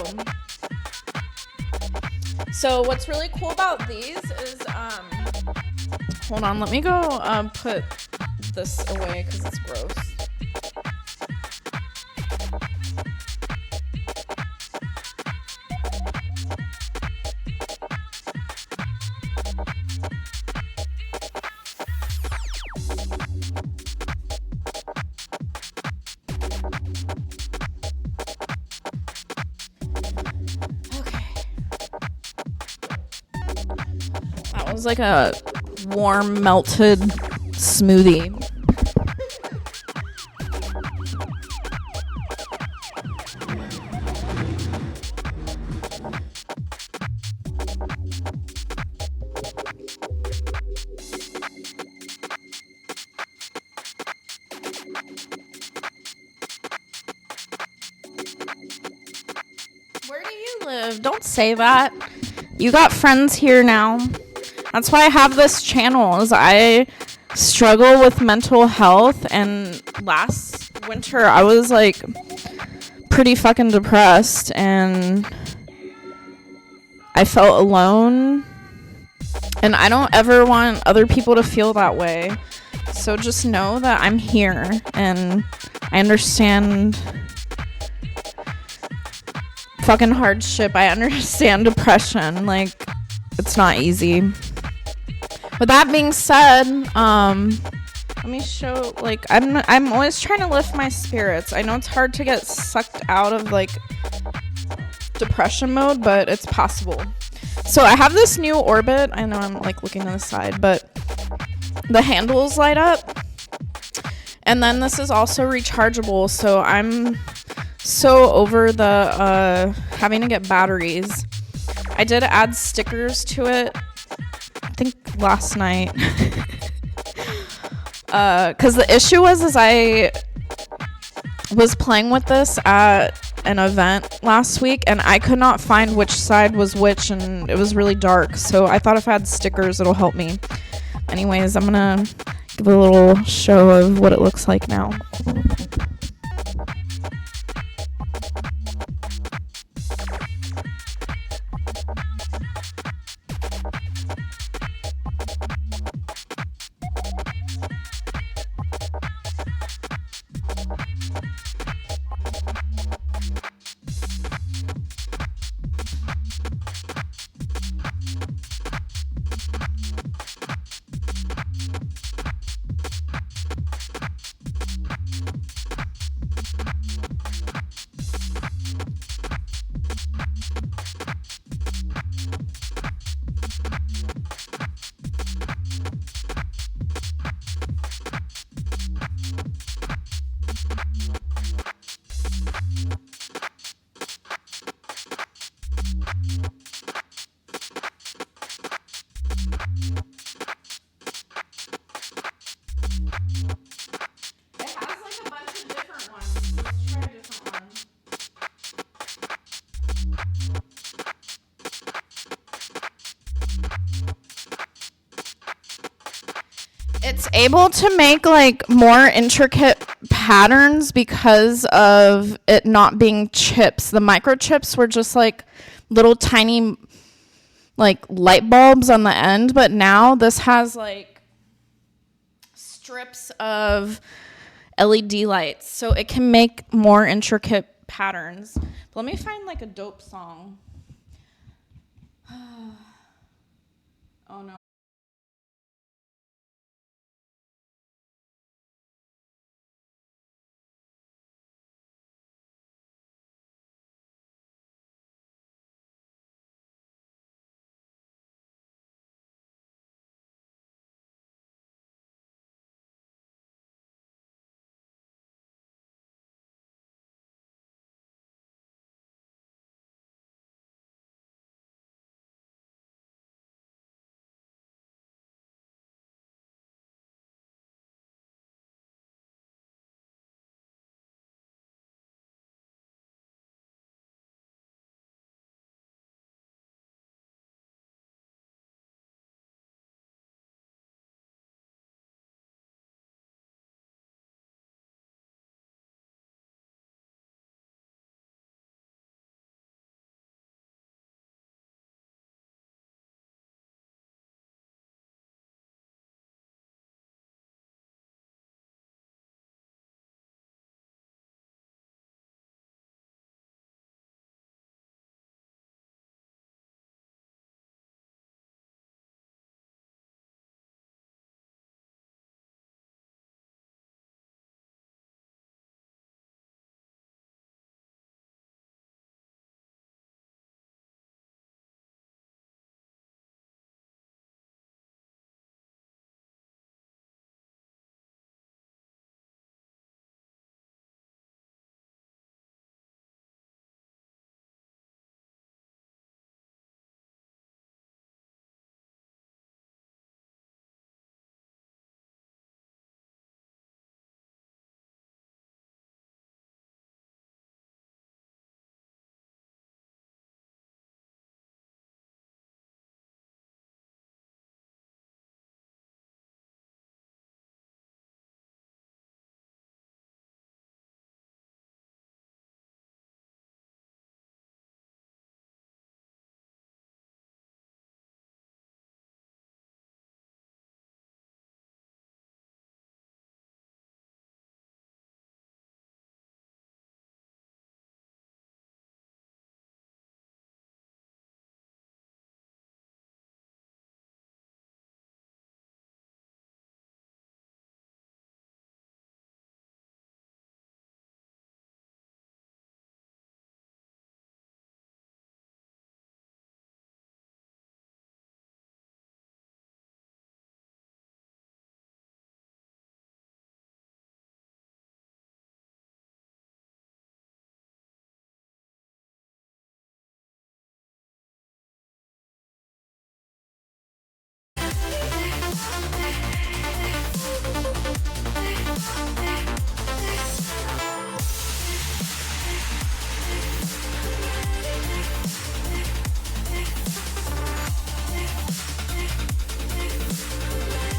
S1: So what's really cool about these is, hold on, let me go put this away because it's gross. It's like a warm melted smoothie. Where do you live? Don't say that. You got friends here now. That's why I have this channel, is I struggle with mental health, and last winter I was like pretty fucking depressed and I felt alone, and I don't ever want other people to feel that way. So just know that I'm here and I understand fucking hardship. I understand depression. Like, it's not easy. With that being said, let me show, like, I'm always trying to lift my spirits. I know it's hard to get sucked out of, like, depression mode, but it's possible. So I have this new orbit. I know I'm, like, looking to the side, but the handles light up. And then this is also rechargeable, so I'm so over the having to get batteries. I did add stickers to it, I think last night. Because the issue was I was playing with this at an event last week and I could not find which side was which, and it was really dark. So I thought if I had stickers, it'll help me. Anyways, I'm gonna give a little show of what it looks like now. It's able to make like more intricate patterns because of it not being chips. The microchips were just like little tiny like light bulbs on the end, but now this has like strips of LED lights, so it can make more intricate patterns. But let me find like a dope song. Oh no.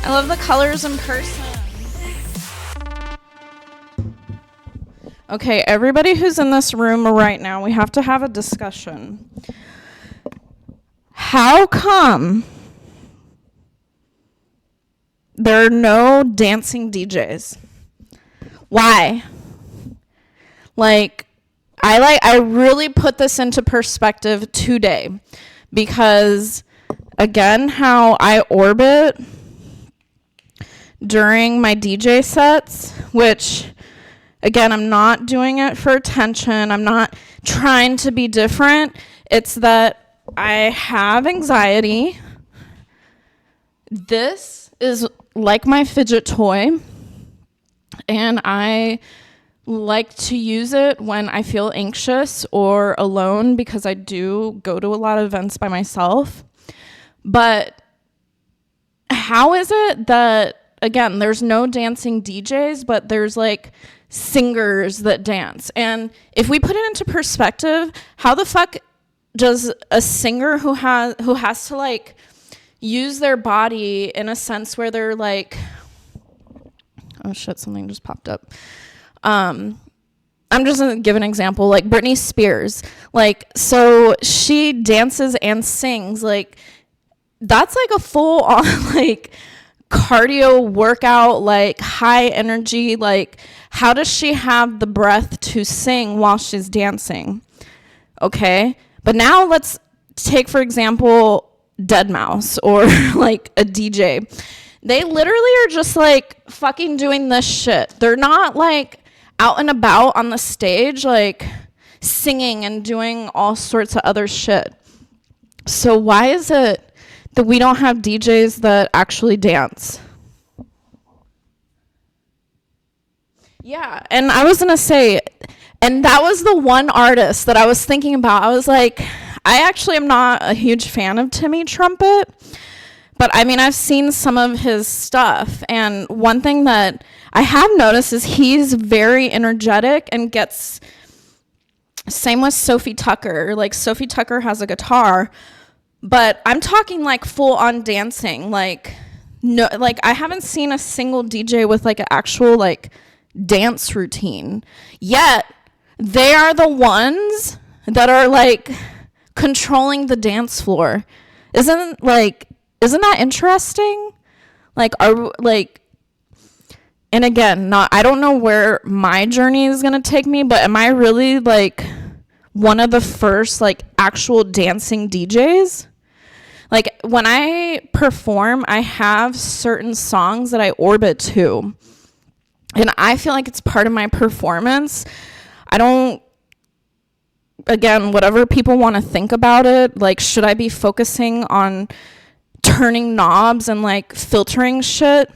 S1: I love the colors in person. Okay, everybody who's in this room right now, we have to have a discussion. How come there are no dancing DJs? Why? I really put this into perspective today because, again, how I orbit during my DJ sets, which, again, I'm not doing it for attention. I'm not trying to be different. It's that I have anxiety. This is like my fidget toy, and I like to use it when I feel anxious or alone because I do go to a lot of events by myself. But how is it that, again, there's no dancing DJs, but there's like singers that dance? And if we put it into perspective, how the fuck does a singer who has to like use their body in a sense where they're like, oh shit, something just popped up. I'm just gonna give an example, like Britney Spears. Like, so she dances and sings. Like, that's like a full on like cardio workout, like high energy. Like, how does she have the breath to sing while she's dancing? Okay, but now let's take, for example, Deadmau5 or like a DJ. They literally are just like fucking doing this shit. They're not like out and about on the stage, like singing and doing all sorts of other shit. So why is it that we don't have DJs that actually dance? Yeah, and I was gonna say, and that was the one artist that I was thinking about. I was like, I actually am not a huge fan of Timmy Trumpet, but I mean, I've seen some of his stuff, and one thing that I have noticed is he's very energetic and gets, same with Sophie Tucker. Like, Sophie Tucker has a guitar, but I'm talking like full on dancing. Like, no, like I haven't seen a single DJ with like an actual like dance routine. Yet they are the ones that are like controlling the dance floor. Isn't that interesting? Like, are like, and again, not, I don't know where my journey is gonna take me, but am I really like one of the first like actual dancing DJs? Like, when I perform, I have certain songs that I orbit to, and I feel like it's part of my performance. I don't, again, whatever people want to think about it, like, should I be focusing on turning knobs and like filtering shit?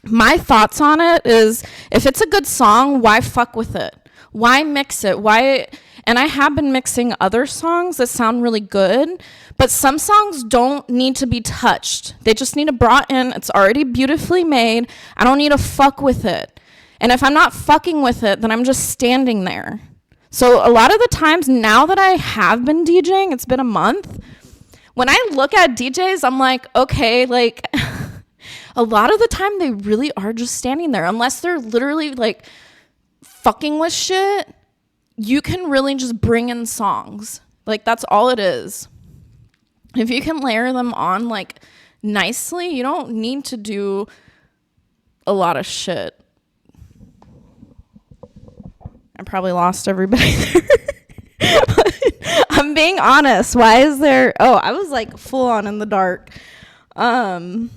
S1: My thoughts on it is, if it's a good song, why fuck with it? Why mix it? Why? And I have been mixing other songs that sound really good, but some songs don't need to be touched. They just need to brought in. It's already beautifully made. I don't need to fuck with it. And if I'm not fucking with it, then I'm just standing there. So a lot of the times now that I have been DJing, it's been a month, when I look at DJs, I'm like, okay, like a lot of the time they really are just standing there, unless they're literally like fucking with shit. You can really just bring in songs. Like, that's all it is. If you can layer them on like nicely, you don't need to do a lot of shit. I probably lost everybody there. I'm being honest. Why is there, oh, I was like full on in the dark. Anywho,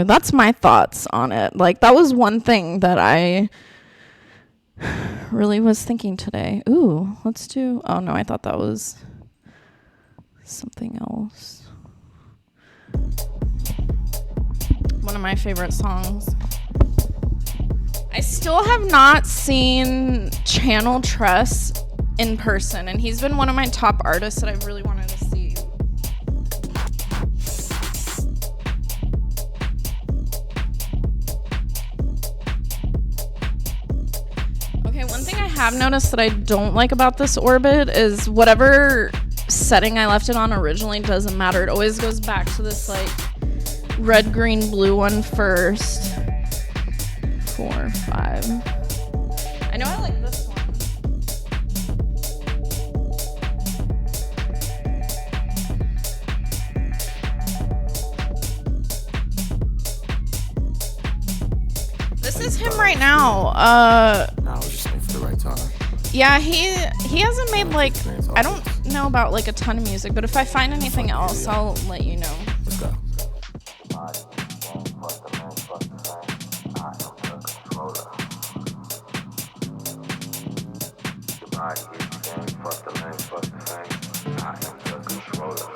S1: that's my thoughts on it. Like, that was one thing that I really was thinking today. Ooh, let's do, oh no, I thought that was something else. One of my favorite songs. I still have not seen Channel Trust in person, and he's been one of my top artists that I've really wanted to see. Okay, one thing I have noticed that I don't like about this orbit is whatever setting I left it on originally doesn't matter. It always goes back to this like red, green, blue one first. 4, 5. I know I like this one. This is him right now.
S2: I was just waiting for the right time.
S1: Yeah, he hasn't made like, I don't know about like a ton of music, but if I find anything else, I'll let you know.
S2: Let's go. Fuck the man, fuck the fame. I am the controller.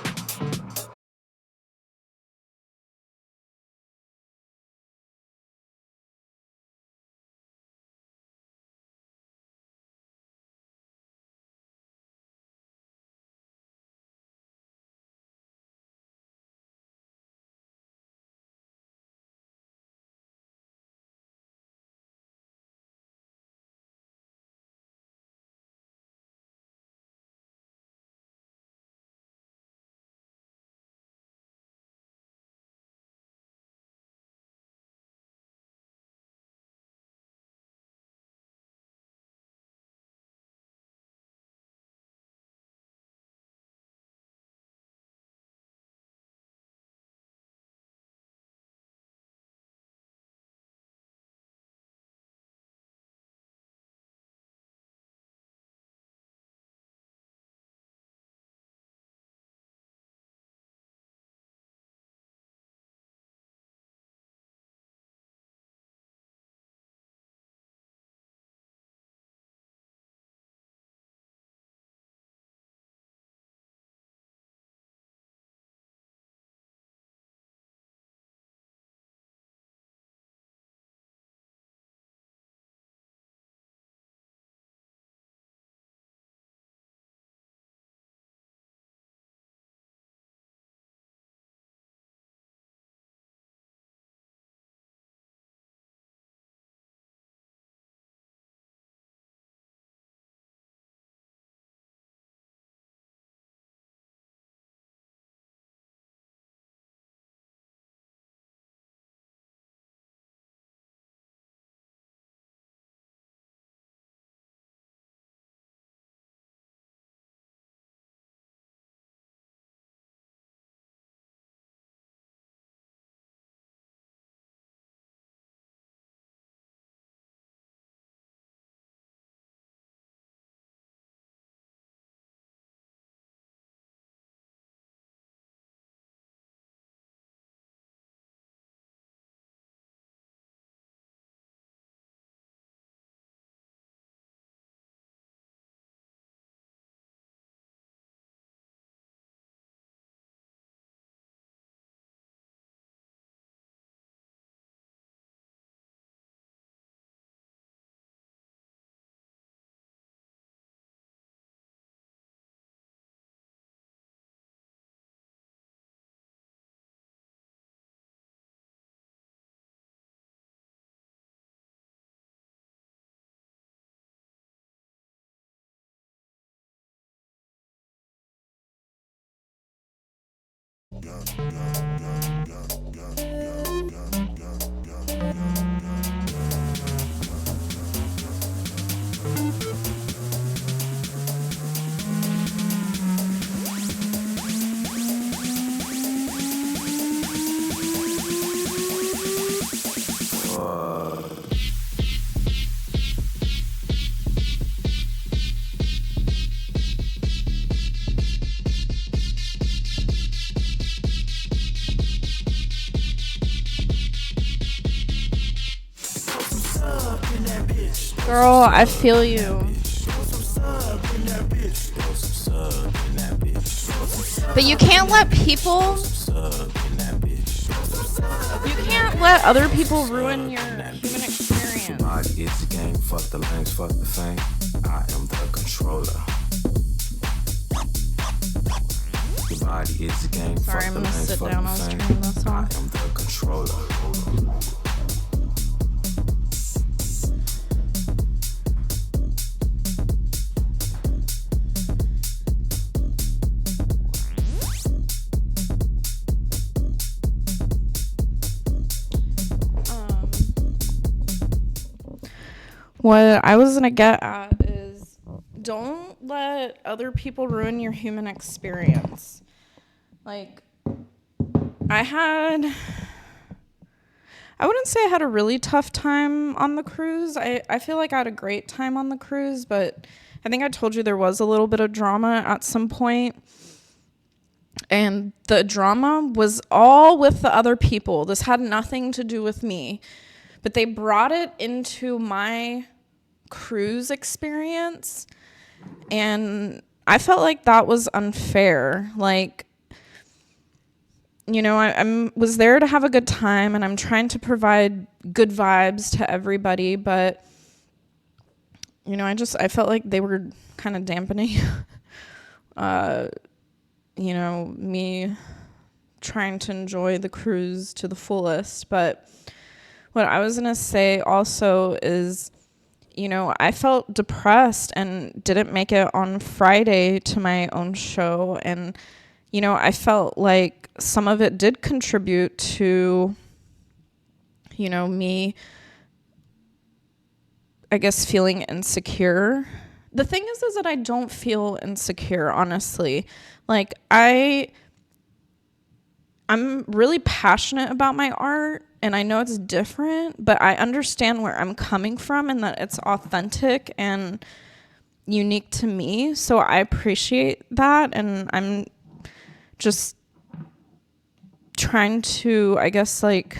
S1: Girl, I feel you. But you can't let people... You can't let other people ruin your human experience.
S2: Body is the game, fuck the lanes, fuck the fame. I am the controller. Your body is the game,
S1: Sorry,
S2: fuck
S1: I'm
S2: the
S1: gonna
S2: lanes,
S1: sit
S2: fuck
S1: down. I
S2: the
S1: was
S2: fame.
S1: turning this
S2: I
S1: off.
S2: am the controller.
S1: What I was gonna get at is don't let other people ruin your human experience. Like, I wouldn't say I had a really tough time on the cruise. I feel like I had a great time on the cruise, but I think I told you there was a little bit of drama at some point. And the drama was all with the other people. This had nothing to do with me. But they brought it into my cruise experience, and I felt like that was unfair. Like, you know, I was there to have a good time, and I'm trying to provide good vibes to everybody, but, you know, I felt like they were kind of dampening, you know, me trying to enjoy the cruise to the fullest. But what I was going to say also is, you know, I felt depressed and didn't make it on Friday to my own show. And, you know, I felt like some of it did contribute to, you know, me, I guess, feeling insecure. The thing is that I don't feel insecure, honestly. Like, I'm really passionate about my art, and I know it's different, but I understand where I'm coming from and that it's authentic and unique to me. So I appreciate that, and I'm just trying to, I guess, like,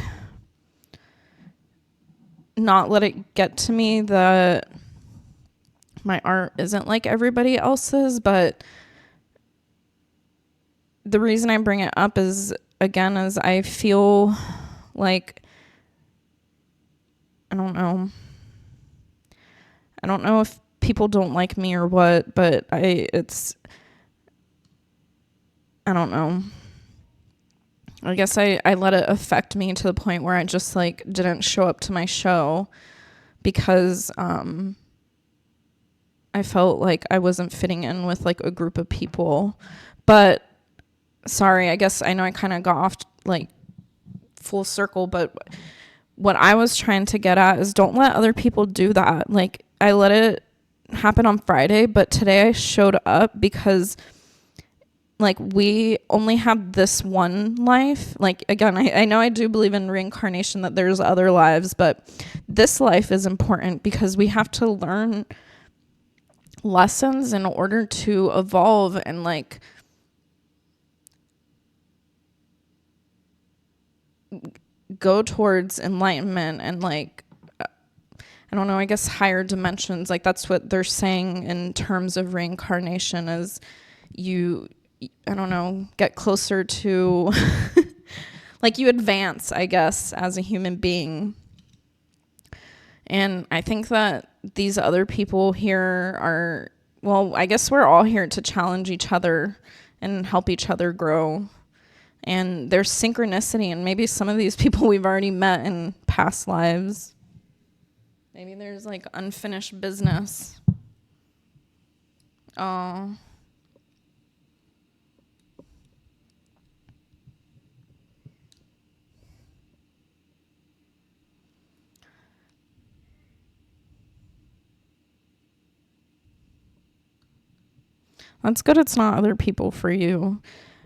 S1: not let it get to me that my art isn't like everybody else's. But the reason I bring it up is, again, is I feel like, I don't know if people don't like me or what, but I don't know. I guess I let it affect me to the point where I just, like, didn't show up to my show because I felt like I wasn't fitting in with, like, a group of people. But sorry, I guess I know I kind of got off, like, full circle, but what I was trying to get at is don't let other people do that. Like, I let it happen on Friday, but today I showed up because, like, we only have this one life. Like, again, I know I do believe in reincarnation, that there's other lives, but this life is important because we have to learn lessons in order to evolve and, like, go towards enlightenment and, like, I don't know, I guess higher dimensions. Like, that's what they're saying in terms of reincarnation, is you, I don't know, get closer to like, you advance, I guess, as a human being. And I think that these other people here are, well, I guess we're all here to challenge each other and help each other grow. And there's synchronicity, and maybe some of these people we've already met in past lives. Maybe there's, like, unfinished business. Oh. That's good it's not other people for you.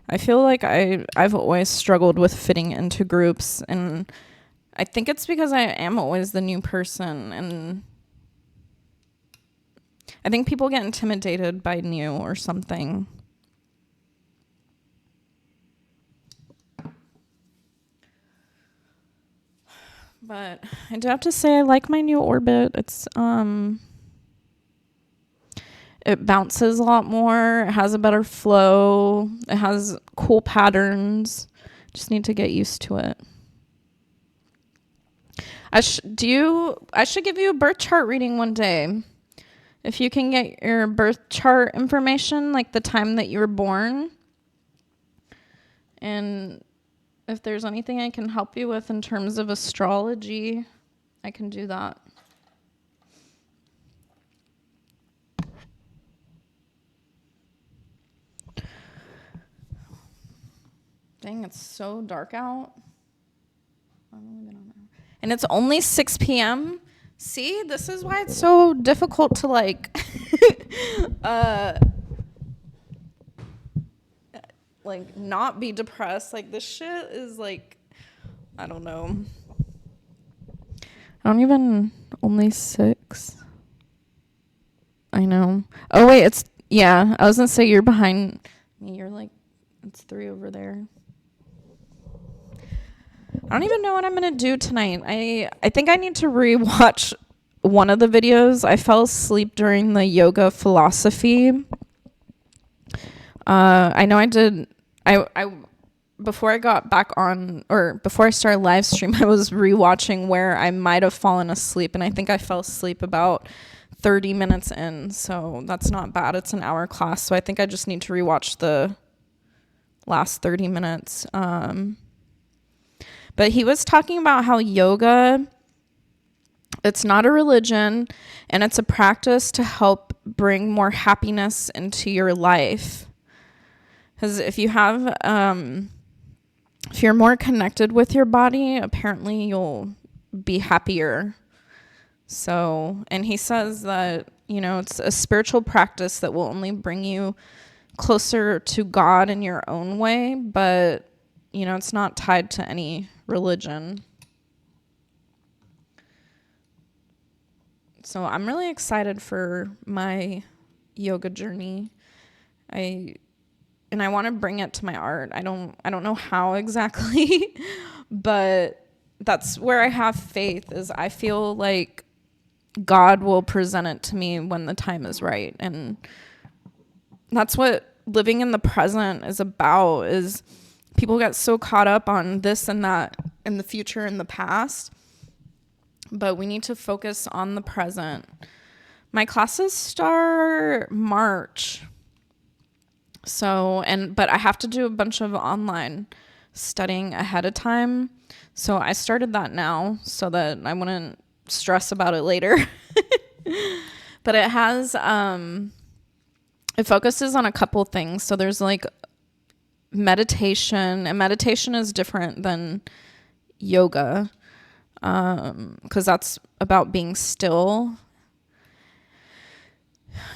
S1: I feel like I've always struggled with fitting into groups, and I think it's because I am always the new person, and I think people get intimidated by new or something. But I do have to say I like my new orbit. It's it bounces a lot more. It has a better flow. It has cool patterns. Just need to get used to it. I should give you a birth chart reading one day. If you can get your birth chart information, like the time that you were born, and if there's anything I can help you with in terms of astrology, I can do that. Dang, it's so dark out. And it's only 6 p.m. See, this is why it's so difficult to like like not be depressed. Like this shit is like, I don't know. Only 6. I know. Oh wait, I was gonna say you're behind me. You're like, it's 3 over there. I don't even know what I'm going to do tonight. I think I need to rewatch one of the videos. I fell asleep during the yoga philosophy. I know I did. I before I got back on, or before I started live stream, I was rewatching where I might have fallen asleep, and I think I fell asleep about 30 minutes in. So that's not bad. It's an hour class. So I think I just need to rewatch the last 30 minutes. But he was talking about how yoga, it's not a religion, and it's a practice to help bring more happiness into your life. Because if you have, if you're more connected with your body, apparently you'll be happier. So, and he says that, it's a spiritual practice that will only bring you closer to God in your own way, but it's not tied to any religion. So I'm really excited for my yoga journey. I want to bring it to my art. I don't know how exactly, but that's where I have faith, is I feel like God will present it to me when the time is right. And that's what living in the present is about, is people get so caught up on this and that in the future and the past, but we need to focus on the present. My classes start March. But I have to do a bunch of online studying ahead of time. So I started that now so that I wouldn't stress about it later. But it has, it focuses on a couple things. So there's like meditation, and meditation is different than yoga, because that's about being still.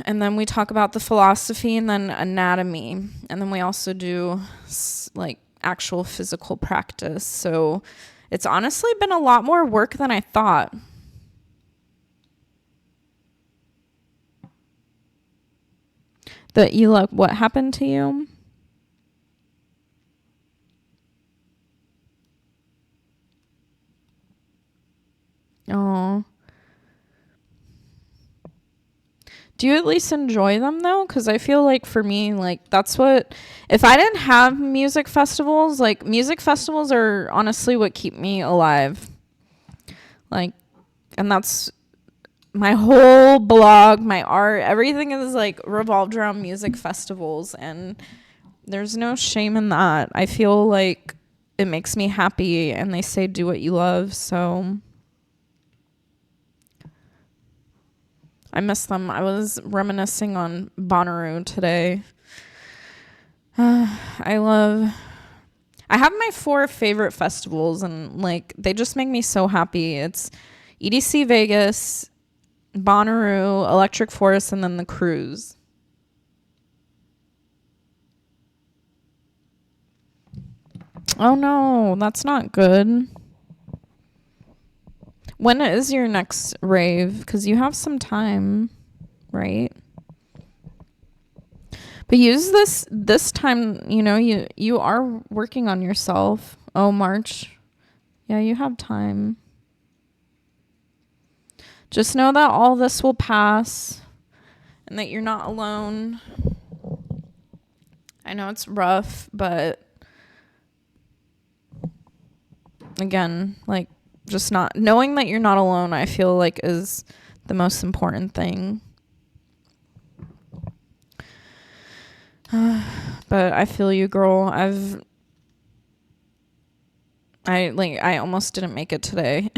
S1: And then we talk about the philosophy, and then anatomy, and then we also do like actual physical practice. So it's honestly been a lot more work than I thought. What happened to you? Oh. Do you at least enjoy them though? Because I feel like for me, like if I didn't have music festivals, like music festivals are honestly what keep me alive. Like, and that's my whole blog, my art, everything is like revolved around music festivals, and there's no shame in that. I feel like it makes me happy, and they say do what you love, so I miss them. I was reminiscing on Bonnaroo today. I have my 4 favorite festivals, and like they just make me so happy. It's EDC Vegas, Bonnaroo, Electric Forest, and then the Cruise. Oh no, that's not good. When is your next rave? Because you have some time, right? But use this time, you are working on yourself. Oh, March. Yeah, you have time. Just know that all this will pass and that you're not alone. I know it's rough, but again, like, just not knowing that you're not alone, I feel like is the most important thing. But I feel you, girl. I almost didn't make it today.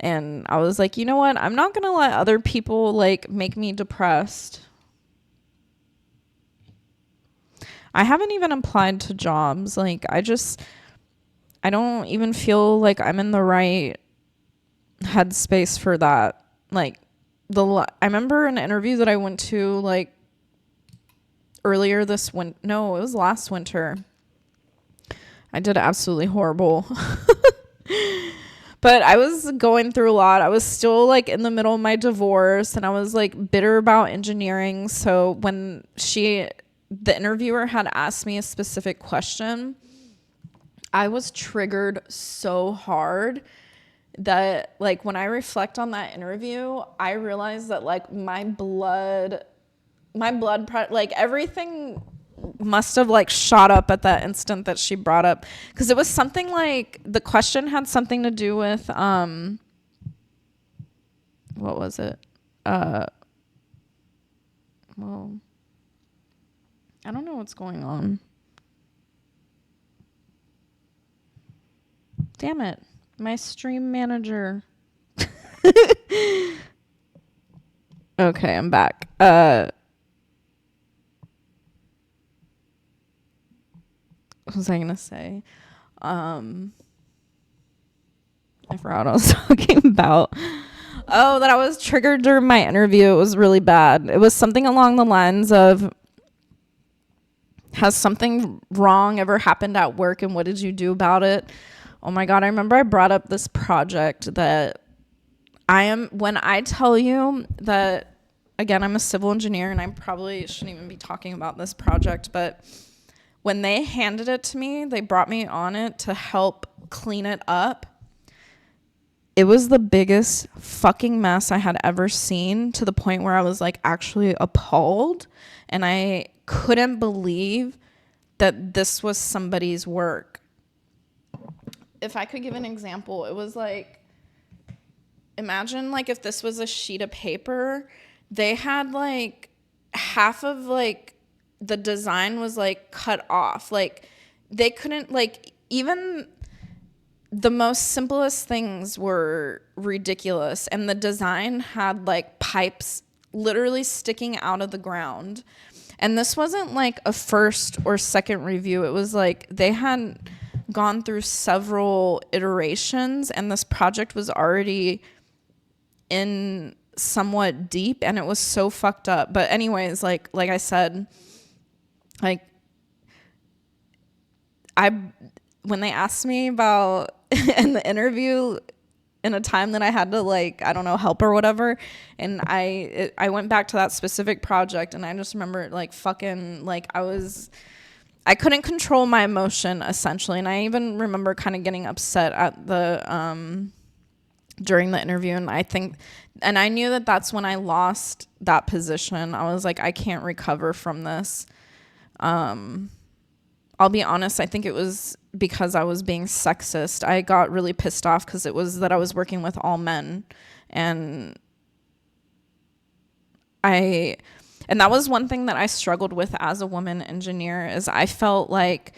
S1: And I was like, you know what? I'm not going to let other people like make me depressed. I haven't even applied to jobs. Like, I don't even feel like I'm in the right headspace for that. Like, I remember an interview that I went to like earlier this winter. No, it was last winter. I did absolutely horrible. But I was going through a lot. I was still like in the middle of my divorce and I was like bitter about engineering. So when the interviewer had asked me a specific question, I was triggered so hard that like when I reflect on that interview, I realized that like my blood like everything must have like shot up at that instant that she brought up, because it was something like the question had something to do with what was it? Well, I don't know what's going on. Damn it. My stream manager. Okay, I'm back. What was I going to say? I forgot what I was talking about. Oh, that I was triggered during my interview. It was really bad. It was something along the lines of, has something wrong ever happened at work and what did you do about it? Oh my God, I remember I brought up this project that when I tell you that, again, I'm a civil engineer and I probably shouldn't even be talking about this project, but when they handed it to me, they brought me on it to help clean it up. It was the biggest fucking mess I had ever seen, to the point where I was like actually appalled. And I couldn't believe that this was somebody's work. If I could give an example, it was like, imagine like if this was a sheet of paper, they had like half of like the design was like cut off. Like they couldn't, like, even the most simplest things were ridiculous. And the design had like pipes literally sticking out of the ground. And this wasn't like a first or second review. It was like they had gone through several iterations and this project was already in somewhat deep and it was so fucked up. But anyways, like I said, like when they asked me about in the interview in a time that I had to like, I don't know, help or whatever. And I went back to that specific project and I just remember like fucking like I couldn't control my emotion essentially. And I even remember kind of getting upset at during the interview. And I knew that that's when I lost that position. I was like, I can't recover from this. I'll be honest, I think it was because I was being sexist. I got really pissed off because it was that I was working with all men. And that was one thing that I struggled with as a woman engineer, is I felt like,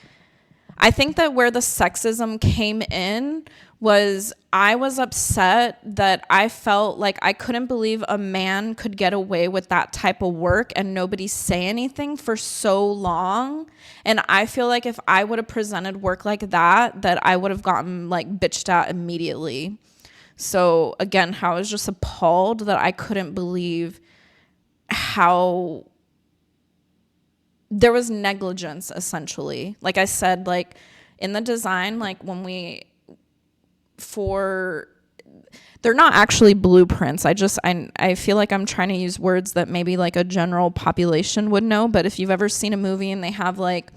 S1: I think that where the sexism came in was I was upset that I felt like I couldn't believe a man could get away with that type of work and nobody say anything for so long. And I feel like if I would have presented work like that I would have gotten like bitched at immediately. So again, how I was just appalled that I couldn't believe how there was negligence essentially. Like I said, like in the design, like when they're not actually blueprints. I feel like I'm trying to use words that maybe like a general population would know. But if you've ever seen a movie and they have like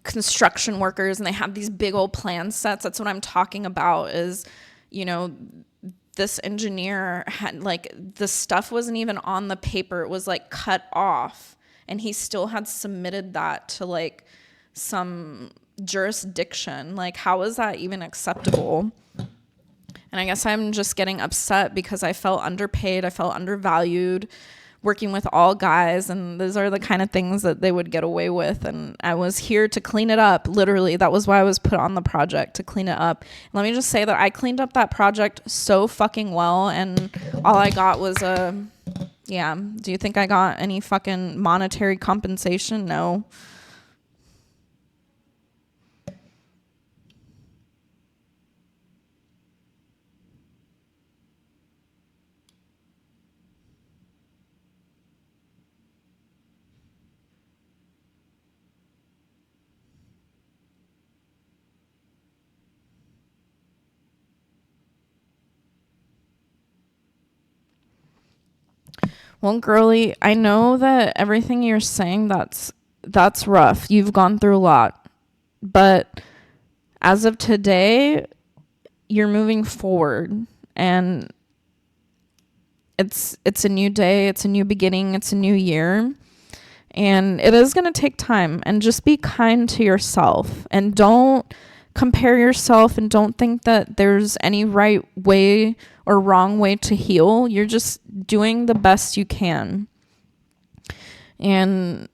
S1: construction workers and they have these big old plan sets, that's what I'm talking about. Is, you know, this engineer had like the stuff wasn't even on the paper, it was like cut off, and he still had submitted that to like some jurisdiction. Like, how is that even acceptable? And I guess I'm just getting upset because I felt underpaid, I felt undervalued working with all guys, and those are the kind of things that they would get away with. And I was here to clean it up. Literally, that was why I was put on the project, to clean it up. And let me just say that I cleaned up that project so fucking well, and all I got was yeah. Do you think I got any fucking monetary compensation? No. Well, girly, I know that everything you're saying, that's rough. You've gone through a lot. But as of today, you're moving forward, and it's a new day, it's a new beginning, it's a new year. And it is going to take time, and just be kind to yourself, and don't compare yourself, and don't think that there's any right way or wrong way to heal. You're just doing the best you can. And,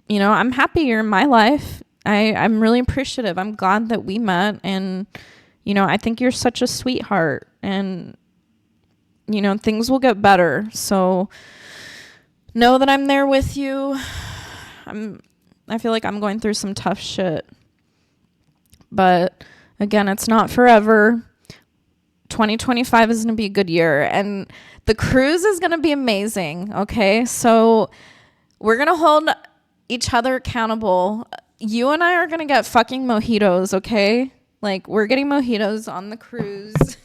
S1: you know, I'm happy you're in my life. I'm really appreciative. I'm glad that we met. And, you know, I think you're such a sweetheart. And, you know, things will get better. So know that I'm there with you. I feel like I'm going through some tough shit. But, again, it's not forever. 2025 is going to be a good year, and the cruise is going to be amazing. Okay, so we're going to hold each other accountable. You and I are going to get fucking mojitos. Okay, like, we're getting mojitos on the cruise.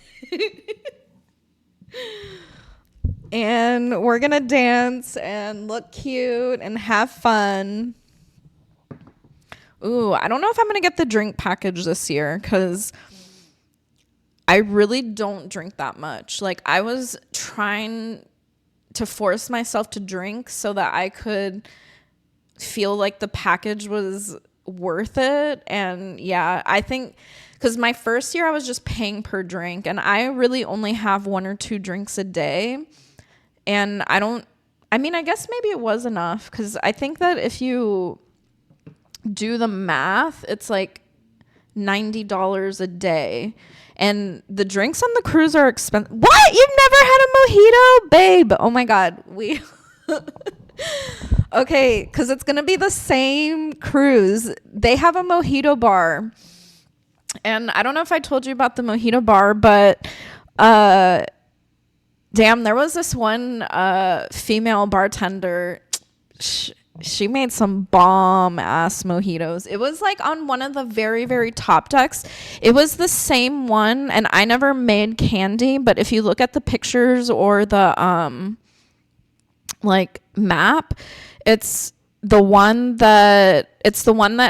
S1: And we're going to dance and look cute and have fun. Ooh, I don't know if I'm going to get the drink package this year, because I really don't drink that much. Like, I was trying to force myself to drink so that I could feel like the package was worth it. And yeah, I think because my first year I was just paying per drink, and I really only have 1 or 2 drinks a day. And I guess maybe it was enough, because I think that if you do the math, it's like $90 a day. And the drinks on the cruise are expensive. What? You've never had a mojito? Babe. Oh my God. Okay, because it's going to be the same cruise. They have a mojito bar. And I don't know if I told you about the mojito bar, but damn, there was this one female bartender. She made some bomb ass mojitos. It was like on one of the very, very top decks. It was the same one, and I never made candy, but if you look at the pictures or the like map, it's the one that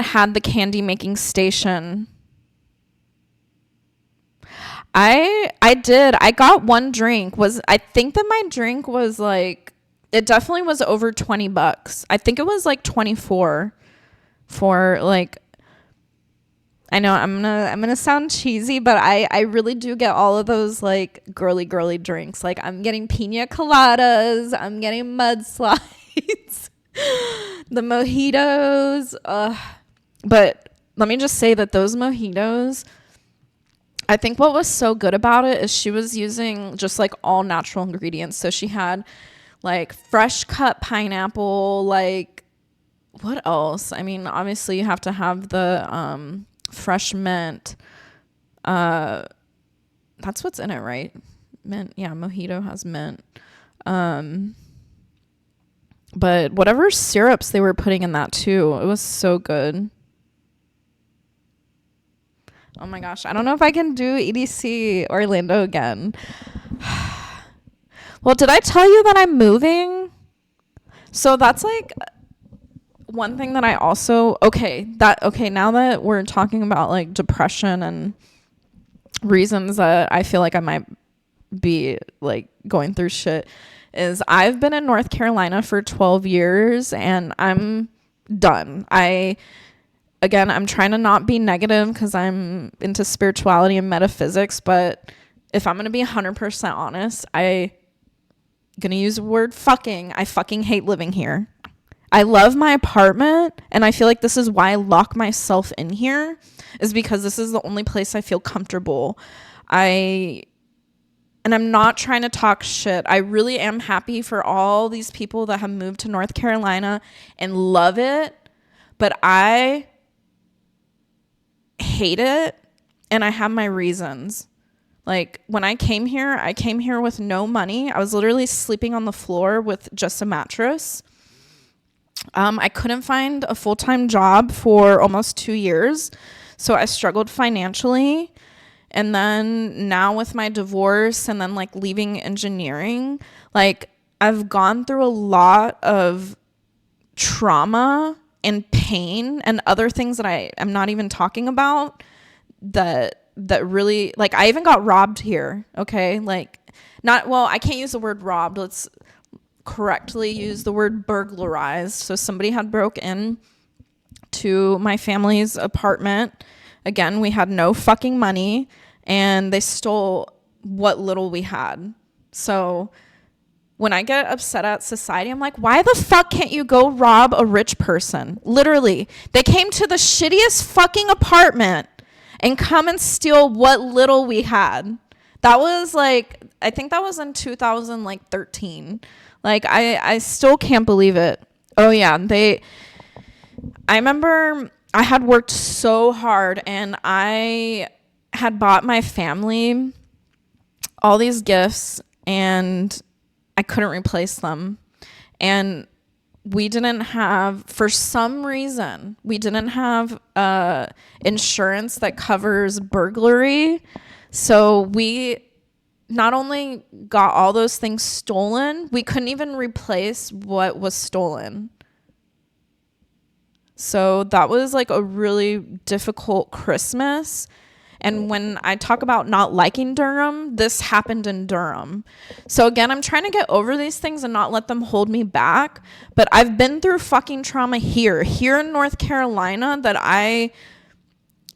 S1: had the candy making station. I got one drink. I think that my drink was like, it definitely was over $20. I think it was like 24 for like, I know I'm gonna sound cheesy, but I really do get all of those like girly drinks. Like, I'm getting pina coladas, I'm getting mudslides, the mojitos. But let me just say that those mojitos, I think what was so good about it is she was using just like all natural ingredients. So she had like fresh cut pineapple, like what else? I mean, obviously you have to have the fresh mint. That's what's in it, right? Mint. Yeah, mojito has mint. But whatever syrups they were putting in that too, it was so good. Oh my gosh, I don't know if I can do EDC Orlando again. Well, did I tell you that I'm moving? So that's like one thing that I also, now that we're talking about like depression and reasons that I feel like I might be like going through shit, is I've been in North Carolina for 12 years and I'm done. I'm trying to not be negative because I'm into spirituality and metaphysics, but if I'm going to be 100% honest, I gonna use the word fucking. I fucking hate living here. I love my apartment, and I feel like this is why I lock myself in here, is because this is the only place I feel comfortable. And I'm not trying to talk shit. I really am happy for all these people that have moved to North Carolina and love it, but I hate it, and I have my reasons. Like, when I came here with no money. I was literally sleeping on the floor with just a mattress. I couldn't find a full-time job for almost 2 years, so I struggled financially. And then now with my divorce and then like leaving engineering, like I've gone through a lot of trauma and pain and other things that I am not even talking about that really, like, I even got robbed here. Okay. Like, I can't use the word robbed. Let's correctly use the word burglarized. So somebody had broke in to my family's apartment. Again, we had no fucking money, and they stole what little we had. So when I get upset at society, I'm like, why the fuck can't you go rob a rich person? Literally, they came to the shittiest fucking apartment and come and steal what little we had. That was like, I think that was in 2013. Like, I still can't believe it. Oh yeah, I remember I had worked so hard, and I had bought my family all these gifts, and I couldn't replace them. And for some reason, we didn't have insurance that covers burglary. So we not only got all those things stolen, we couldn't even replace what was stolen. So that was like a really difficult Christmas. And when I talk about not liking Durham, this happened in Durham. So again, I'm trying to get over these things and not let them hold me back. But I've been through fucking trauma here in North Carolina, that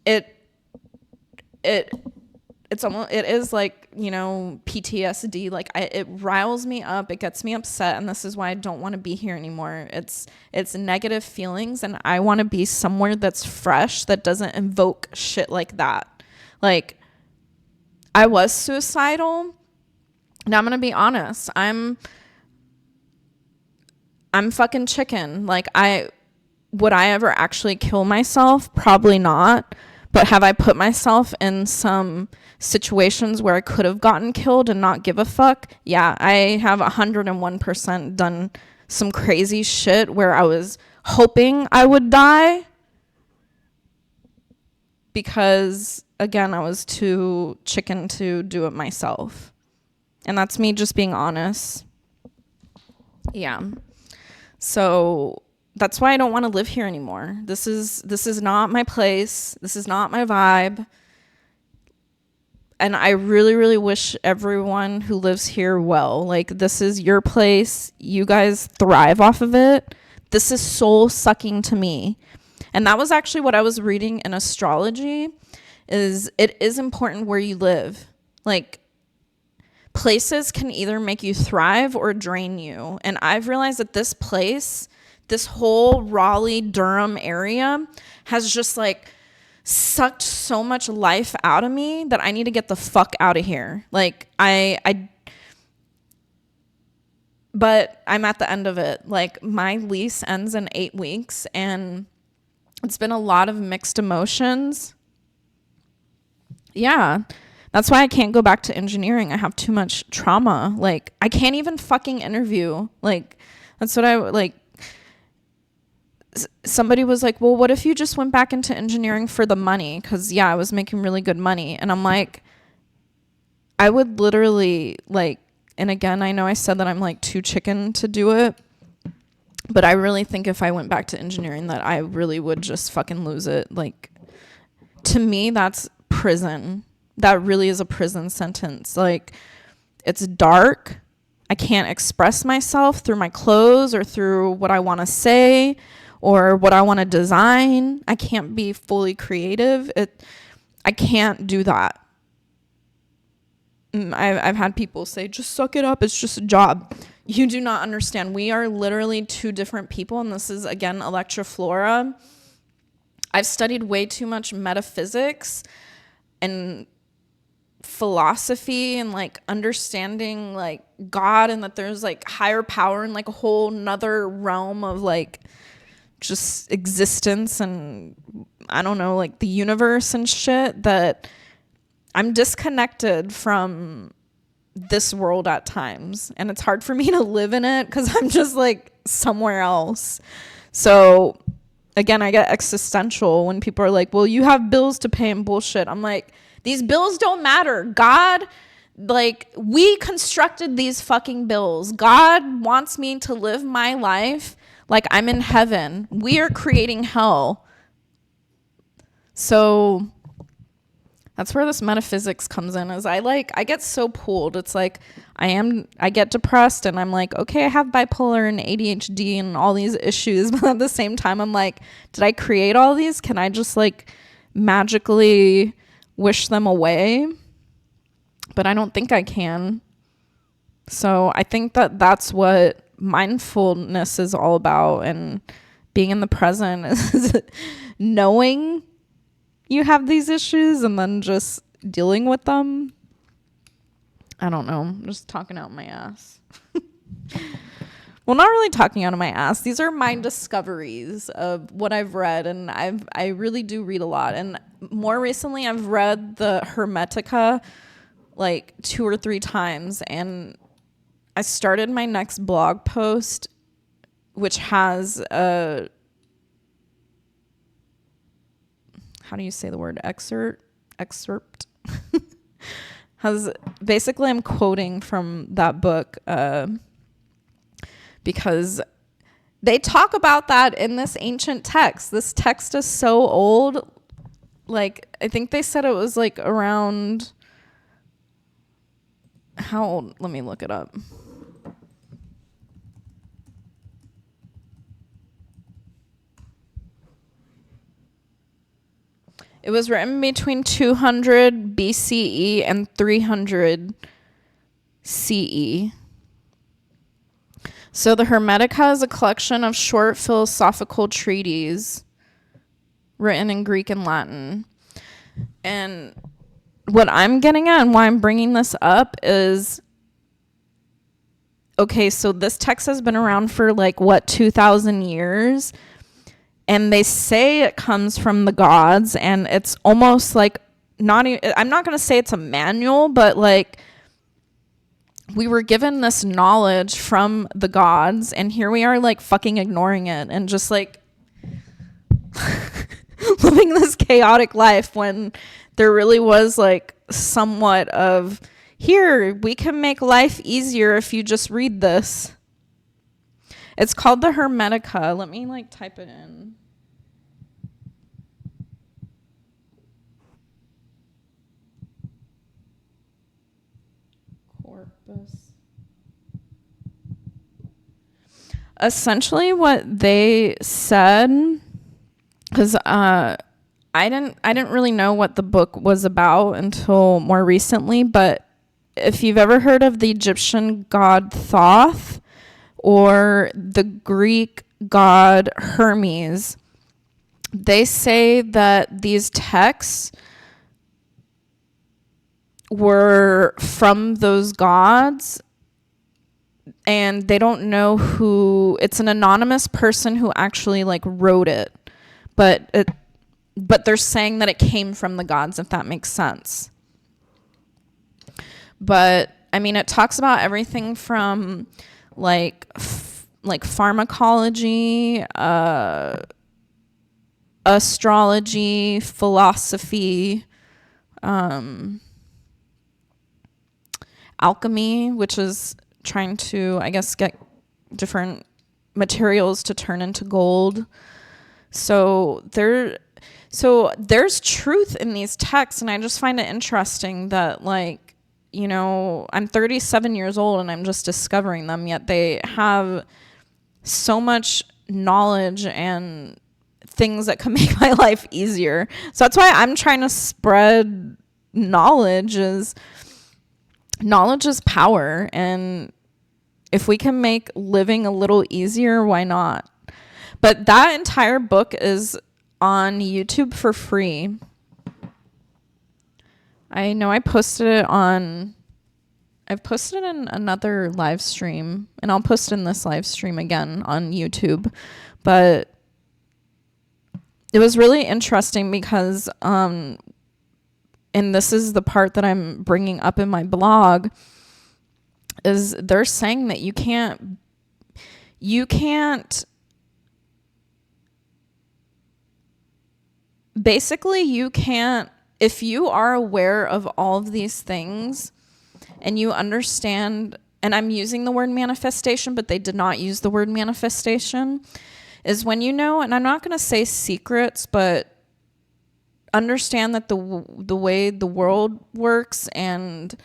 S1: it is like, you know, PTSD. Like, it riles me up, it gets me upset, and this is why I don't want to be here anymore. It's negative feelings, and I want to be somewhere that's fresh, that doesn't invoke shit like that. Like, I was suicidal. Now I'm gonna be honest. I'm fucking chicken. Like, would I ever actually kill myself? Probably not. But have I put myself in some situations where I could have gotten killed and not give a fuck? Yeah, I have 101% done some crazy shit where I was hoping I would die, because again, I was too chicken to do it myself. And that's me just being honest. Yeah. So that's why I don't want to live here anymore. This is not my place. This is not my vibe. And I really, really wish everyone who lives here well. Like, this is your place. You guys thrive off of it. This is soul sucking to me. And that was actually what I was reading in astrology, is it is important where you live. Like, places can either make you thrive or drain you. And I've realized that this place, this whole Raleigh, Durham area, has just like sucked so much life out of me that I need to get the fuck out of here. Like, but I'm at the end of it. Like, my lease ends in 8 weeks, and it's been a lot of mixed emotions. Yeah. That's why I can't go back to engineering. I have too much trauma. Like, I can't even fucking interview. Like, That's what I like. Somebody was like, well, what if you just went back into engineering for the money? Because, yeah, I was making really good money. And I'm like, I would literally like, and again, I know I said that I'm like too chicken to do it. But I really think if I went back to engineering that I really would just fucking lose it. Like, to me, that's prison. That really is a prison sentence. Like, it's dark. I can't express myself through my clothes or through what I want to say or what I want to design. I can't be fully creative. I can't do that. I've had people say, just suck it up. It's just a job. You do not understand. We are literally two different people. And this is, again, Elektra Flora. I've studied way too much metaphysics and philosophy and like understanding like God and that there's like higher power and like a whole nother realm of like just existence and I don't know, like the universe and shit, that I'm disconnected from this world at times, and it's hard for me to live in it because I'm just like somewhere else. So again, I get existential when people are like, well, you have bills to pay and bullshit. I'm like, these bills don't matter. God, like, we constructed these fucking bills. God wants me to live my life like I'm in heaven. We are creating hell. So that's where this metaphysics comes in, is I get so pulled. It's like I get depressed and I'm like, okay, I have bipolar and ADHD and all these issues. But at the same time, I'm like, did I create all these? Can I just like magically wish them away? But I don't think I can. So I think that that's what mindfulness is all about, and being in the present is knowing you have these issues and then just dealing with them. I don't know. I'm just talking out my ass. Well, not really talking out of my ass. These are my discoveries of what I've read, and I really do read a lot. And more recently, I've read the Hermetica like 2 or 3 times, and I started my next blog post, which has a, how do you say the word, excerpt has, basically I'm quoting from that book because they talk about that in this ancient text. This text is so old. Like, I think they said it was like around, how old? Let me look it up. It was written between 200 BCE and 300 CE. So the Hermetica is a collection of short philosophical treatises written in Greek and Latin. And what I'm getting at and why I'm bringing this up is, okay, so this text has been around for like, what, 2,000 years? And they say it comes from the gods, and it's almost like I'm not going to say it's a manual, but like we were given this knowledge from the gods, and here we are like fucking ignoring it and just like living this chaotic life when there really was like somewhat of, here, we can make life easier if you just read this. It's called the Hermetica. Let me like type it in. Corpus. Essentially what they said, because I didn't really know what the book was about until more recently, but if you've ever heard of the Egyptian god Thoth, or the Greek god Hermes, they say that these texts were from those gods, and they don't know who. It's an anonymous person who actually like wrote it, but they're saying that it came from the gods, if that makes sense. But I mean, it talks about everything from like like pharmacology, astrology, philosophy, alchemy, which is trying to, I guess, get different materials to turn into gold. So there's truth in these texts, and I just find it interesting that, like, you know, I'm 37 years old and I'm just discovering them, yet they have so much knowledge and things that can make my life easier. So that's why I'm trying to spread knowledge is power, and if we can make living a little easier, why not? But that entire book is on YouTube for free. I know I've posted it in another live stream, and I'll post it in this live stream again on YouTube. But it was really interesting because, and this is the part that I'm bringing up in my blog, is they're saying that you can't basically, you can't, if you are aware of all of these things and you understand, and I'm using the word manifestation, but they did not use the word manifestation, is when you know, and I'm not going to say secrets, but understand that the way the world works, and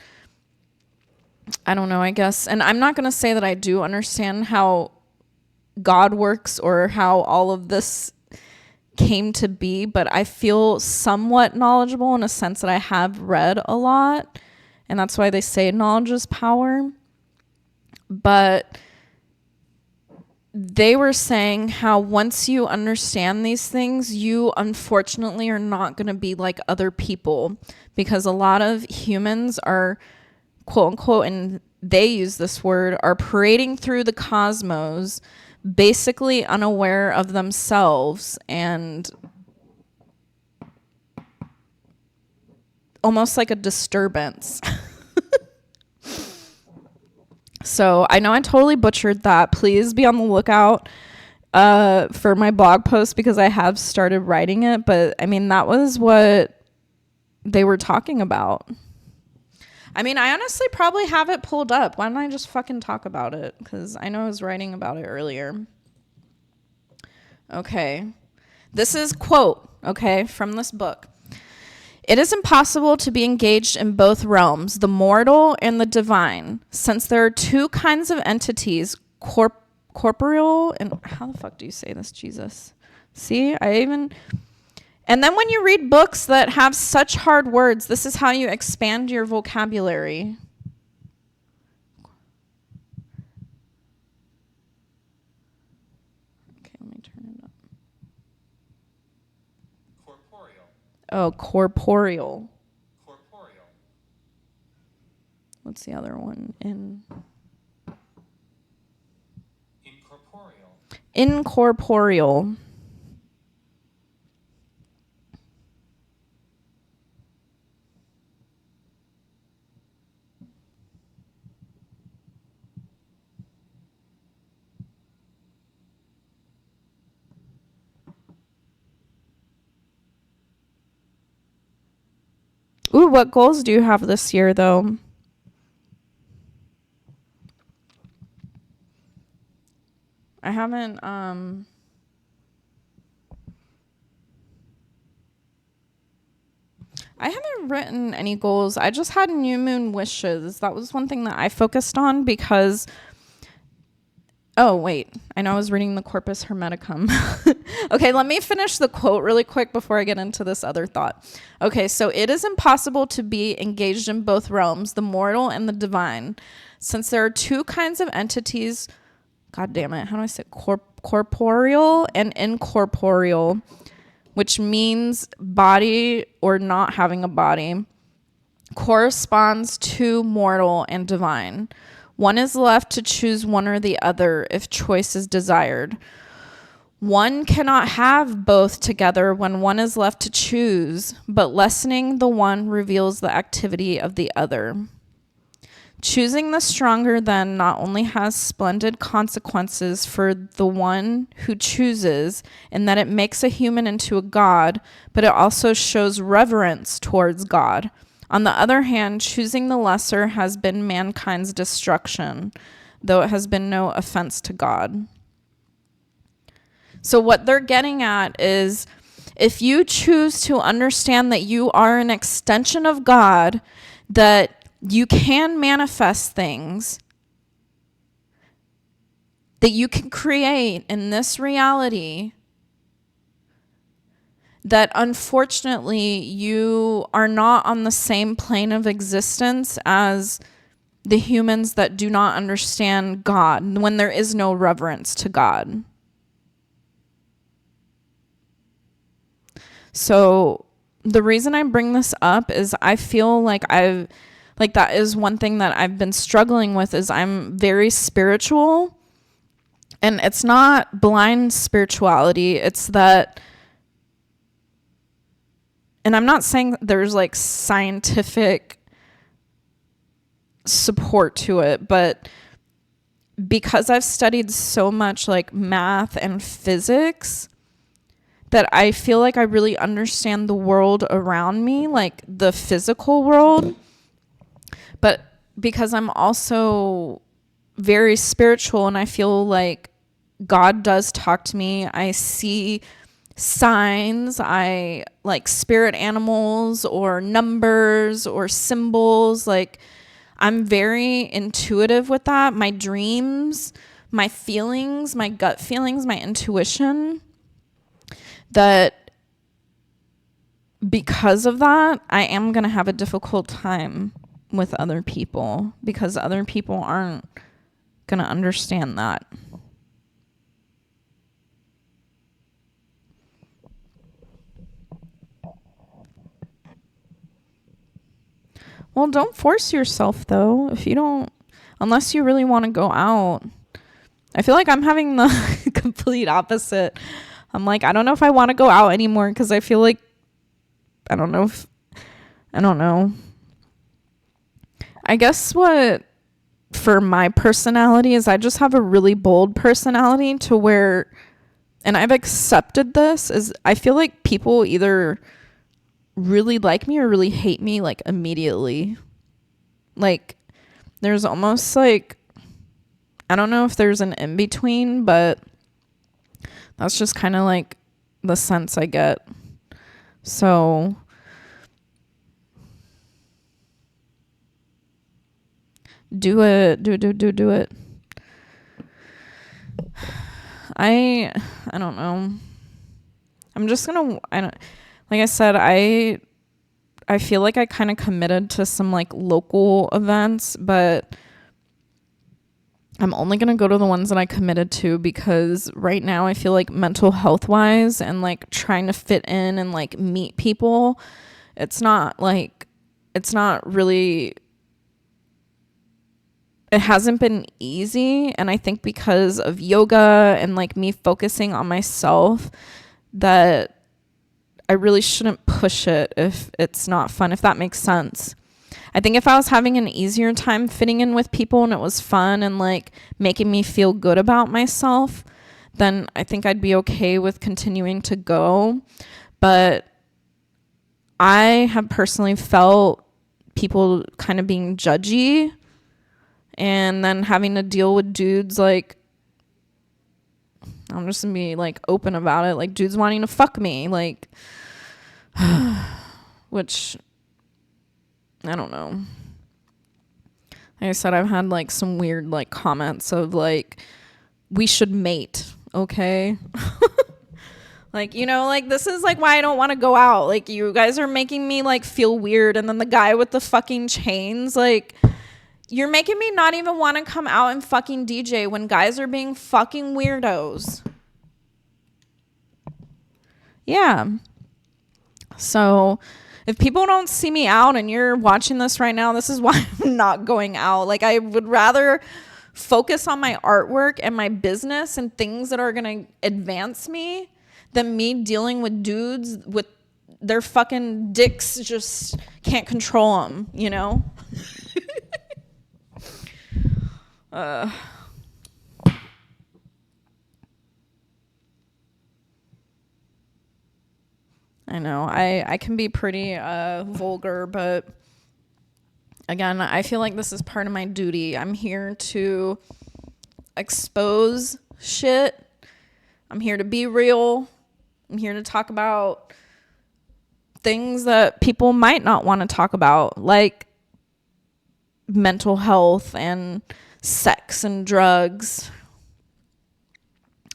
S1: I don't know, I guess, and I'm not going to say that I do understand how God works or how all of this came to be, but I feel somewhat knowledgeable in a sense that I have read a lot, and that's why they say knowledge is power. But they were saying how once you understand these things, you unfortunately are not going to be like other people, because a lot of humans are, quote unquote, and they use this word, are parading through the cosmos basically unaware of themselves and almost like a disturbance. So I know I totally butchered that. Please be on the lookout for my blog post, because I have started writing it. But I mean, that was what they were talking about. I mean, I honestly probably have it pulled up. Why don't I just fucking talk about it? Because I know I was writing about it earlier. Okay. This is quote, okay, from this book. It is impossible to be engaged in both realms, the mortal and the divine, since there are two kinds of entities, corporeal, and how the fuck do you say this, Jesus? See, and then when you read books that have such hard words, this is how you expand your vocabulary. Okay, let me turn it up.
S3: Corporeal.
S1: Oh, corporeal.
S3: Corporeal.
S1: What's the other one?
S3: Incorporeal.
S1: Incorporeal. Ooh, what goals do you have this year, though? I haven't written any goals. I just had new moon wishes. That was one thing that I focused on because, oh, wait. I know I was reading the Corpus Hermeticum. Okay, let me finish the quote really quick before I get into this other thought. Okay, so it is impossible to be engaged in both realms, the mortal and the divine, since there are two kinds of entities. God damn it. How do I say corporeal and incorporeal, which means body or not having a body, corresponds to mortal and divine. One is left to choose one or the other if choice is desired. One cannot have both together when one is left to choose, but lessening the one reveals the activity of the other. Choosing the stronger then not only has splendid consequences for the one who chooses in that it makes a human into a god, but it also shows reverence towards God. On the other hand, choosing the lesser has been mankind's destruction, though it has been no offense to God. So what they're getting at is, if you choose to understand that you are an extension of God, that you can manifest things, that you can create in this reality, that unfortunately you are not on the same plane of existence as the humans that do not understand God, when there is no reverence to God. So the reason I bring this up is I feel like that is one thing that I've been struggling with, is I'm very spiritual, and it's not blind spirituality. It's that, and I'm not saying there's like scientific support to it, but because I've studied so much like math and physics, that I feel like I really understand the world around me, like the physical world. But because I'm also very spiritual and I feel like God does talk to me, I see signs, I like spirit animals or numbers or symbols. Like, I'm very intuitive with that. My dreams, my feelings, my gut feelings, my intuition, that because of that, I am going to have a difficult time with other people, because other people aren't going to understand that. Well, don't force yourself though. If you don't, unless you really want to go out. I feel like I'm having the complete opposite. I'm like, I don't know if I want to go out anymore, because I feel like, I don't know. I guess what for my personality is I just have a really bold personality, to where, and I've accepted this, is I feel like people either really like me or really hate me like immediately. Like, there's almost like, I don't know if there's an in between, but that's just kind of like the sense I get. So do it. I don't know. I'm just gonna, like I said, I feel like I kind of committed to some like local events, but I'm only going to go to the ones that I committed to, because right now I feel like mental health wise and like trying to fit in and like meet people, it's not really, it hasn't been easy. And I think because of yoga and like me focusing on myself, that I really shouldn't push it if it's not fun, if that makes sense. I think if I was having an easier time fitting in with people and it was fun and like making me feel good about myself, then I think I'd be okay with continuing to go. But I have personally felt people kind of being judgy, and then having to deal with dudes like, I'm just gonna be like open about it, like dudes wanting to fuck me, like which I don't know. Like I said, I've had like some weird like comments of like, we should mate, okay? Like, you know, like this is like why I don't want to go out. Like, you guys are making me like feel weird. And then the guy with the fucking chains, like, you're making me not even want to come out and fucking DJ when guys are being fucking weirdos. Yeah. So if people don't see me out and you're watching this right now, this is why I'm not going out. Like, I would rather focus on my artwork and my business and things that are going to advance me than me dealing with dudes with their fucking dicks just can't control them, you know? I know I can be pretty vulgar, but again, I feel like this is part of my duty. I'm here to expose shit. I'm here to be real. I'm here to talk about things that people might not want to talk about, like mental health and sex and drugs.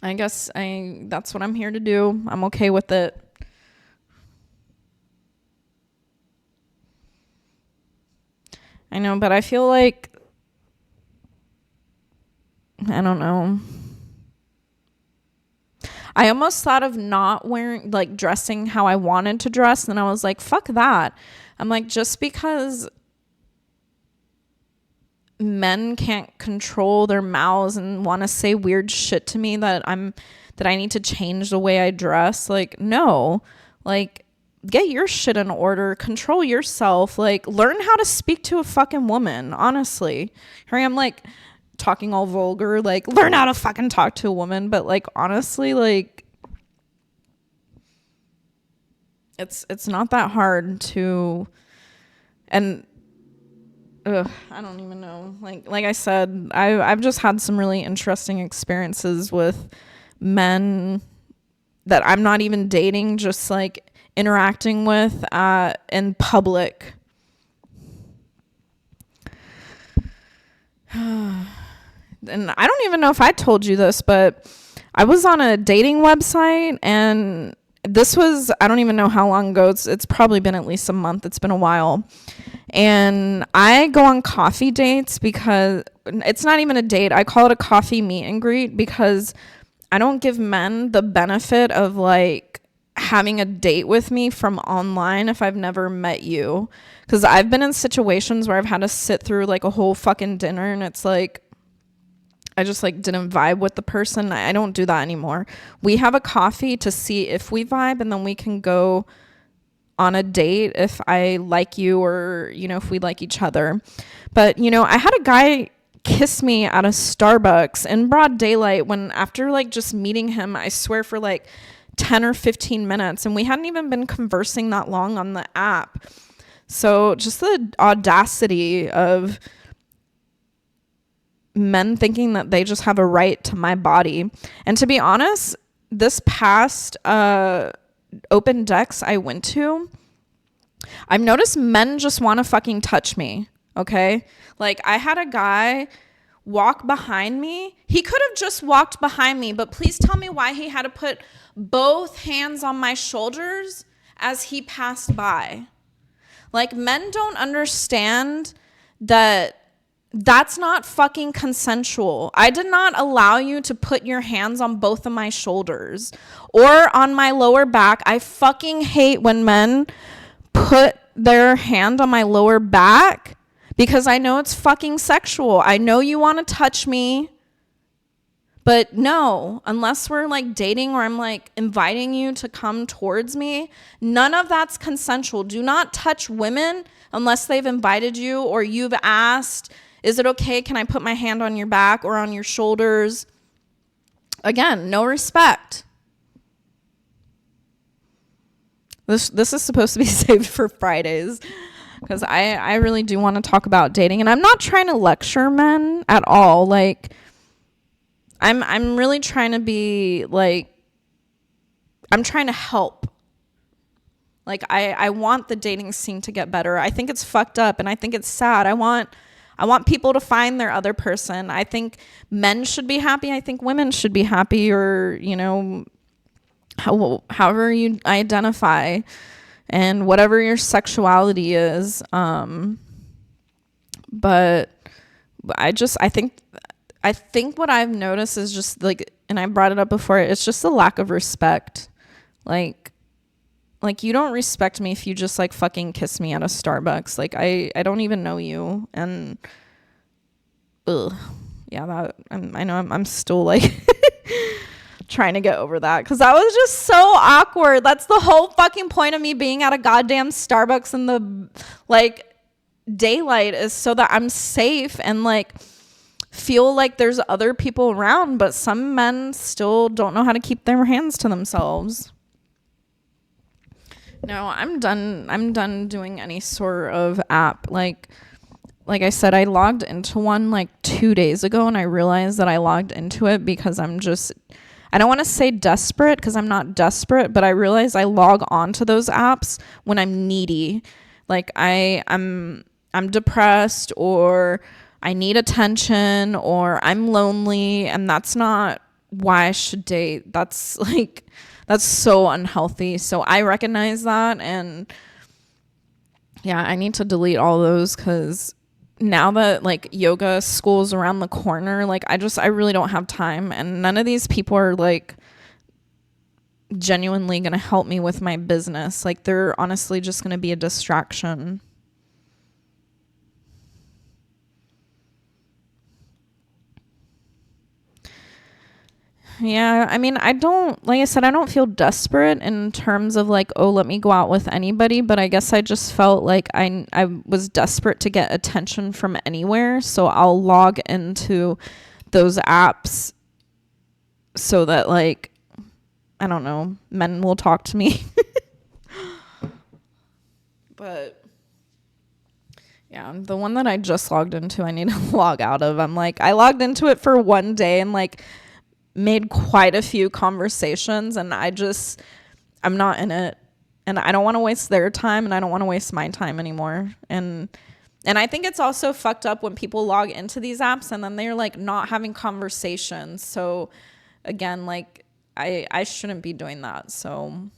S1: I guess that's what I'm here to do. I'm okay with it. I know, but I feel like, I don't know. I almost thought of not wearing, like, dressing how I wanted to dress. And I was like, fuck that. I'm like, just because men can't control their mouths and want to say weird shit to me that I need to change the way I dress. Like, no, like, get your shit in order, control yourself, like, learn how to speak to a fucking woman. Honestly, here I am, like, talking all vulgar, like, learn how to fucking talk to a woman. But, like, honestly, like, it's not that hard to, and I don't even know. Like I said, I've just had some really interesting experiences with men that I'm not even dating, just like interacting with in public. And I don't even know if I told you this, but I was on a dating website, and this was, I don't even know how long ago. It's probably been at least a month. It's been a while. And I go on coffee dates because it's not even a date. I call it a coffee meet and greet because I don't give men the benefit of like having a date with me from online if I've never met you. Because I've been in situations where I've had to sit through like a whole fucking dinner, and it's like, I just like didn't vibe with the person. I don't do that anymore. We have a coffee to see if we vibe, and then we can go on a date if I like you, or, you know, if we like each other. But, you know, I had a guy kiss me at a Starbucks in broad daylight when, after like just meeting him, I swear, for like 10 or 15 minutes, and we hadn't even been conversing that long on the app. So just the audacity of men thinking that they just have a right to my body. And to be honest, this past open decks I went to, I've noticed men just want to fucking touch me. Okay, like I had a guy walk behind me. He could have just walked behind me, but please tell me why he had to put both hands on my shoulders as he passed by. Like, men don't understand that that's not fucking consensual. I did not allow you to put your hands on both of my shoulders or on my lower back. I fucking hate when men put their hand on my lower back because I know it's fucking sexual. I know you want to touch me, but no, unless we're like dating or I'm like inviting you to come towards me, none of that's consensual. Do not touch women unless they've invited you or you've asked, is it okay? Can I put my hand on your back or on your shoulders? Again, no respect. This is supposed to be saved for Fridays because I really do want to talk about dating, and I'm not trying to lecture men at all. Like, I'm really trying to be like, I'm trying to help. Like, I want the dating scene to get better. I think it's fucked up and I think it's sad. I want people to find their other person. I think men should be happy. I think women should be happy, or, you know, however you identify and whatever your sexuality is. But I think what I've noticed is just like, and I brought it up before, it's just a lack of respect. Like you don't respect me if you just like fucking kiss me at a Starbucks. Like I don't even know you. And yeah, that I know I'm still like trying to get over that because that was just so awkward. That's the whole fucking point of me being at a goddamn Starbucks in the like daylight, is so that I'm safe and like feel like there's other people around, but some men still don't know how to keep their hands to themselves. No, I'm done doing any sort of app. Like I said, I logged into one like 2 days ago, and I realized that I logged into it because I don't want to say desperate, because I'm not desperate, but I realize I log on to those apps when I'm needy. Like I'm depressed, or I need attention, or I'm lonely, and that's not why I should date. That's so unhealthy. So I recognize that, and yeah, I need to delete all those, because now that like yoga school's around the corner, like I really don't have time, and none of these people are like genuinely gonna help me with my business. Like they're honestly just gonna be a distraction. Yeah, I mean, like I said, I don't feel desperate in terms of like, oh, let me go out with anybody, but I guess I just felt like I was desperate to get attention from anywhere, so I'll log into those apps so that like, I don't know, men will talk to me. But yeah, the one that I just logged into, I need to log out of. I logged into it for one day and like made quite a few conversations, and I'm not in it, and I don't want to waste their time, and I don't want to waste my time anymore. And I think it's also fucked up when people log into these apps and then they're like not having conversations. So again, like I shouldn't be doing that. So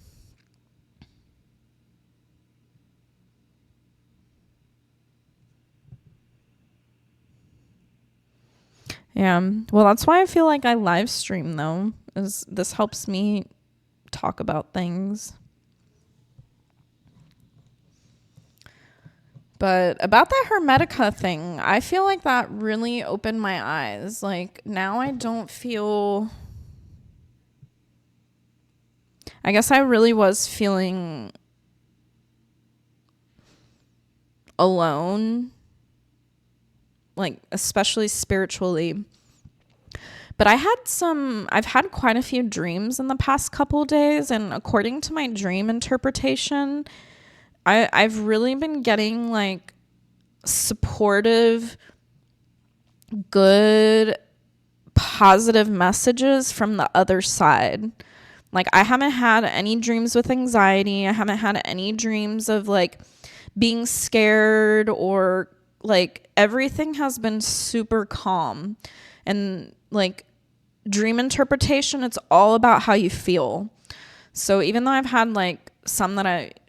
S1: yeah, well, that's why I feel like I live stream though, is this helps me talk about things. But about that Hermetica thing, I feel like that really opened my eyes. Like now I don't feel, I guess I really was feeling alone, like especially spiritually. But I've had quite a few dreams in the past couple days, and according to my dream interpretation, I've really been getting like supportive, good, positive messages from the other side. Like I haven't had any dreams with anxiety. I haven't had any dreams of like being scared, or like everything has been super calm. And like dream interpretation, it's all about how you feel. So even though I've had like some that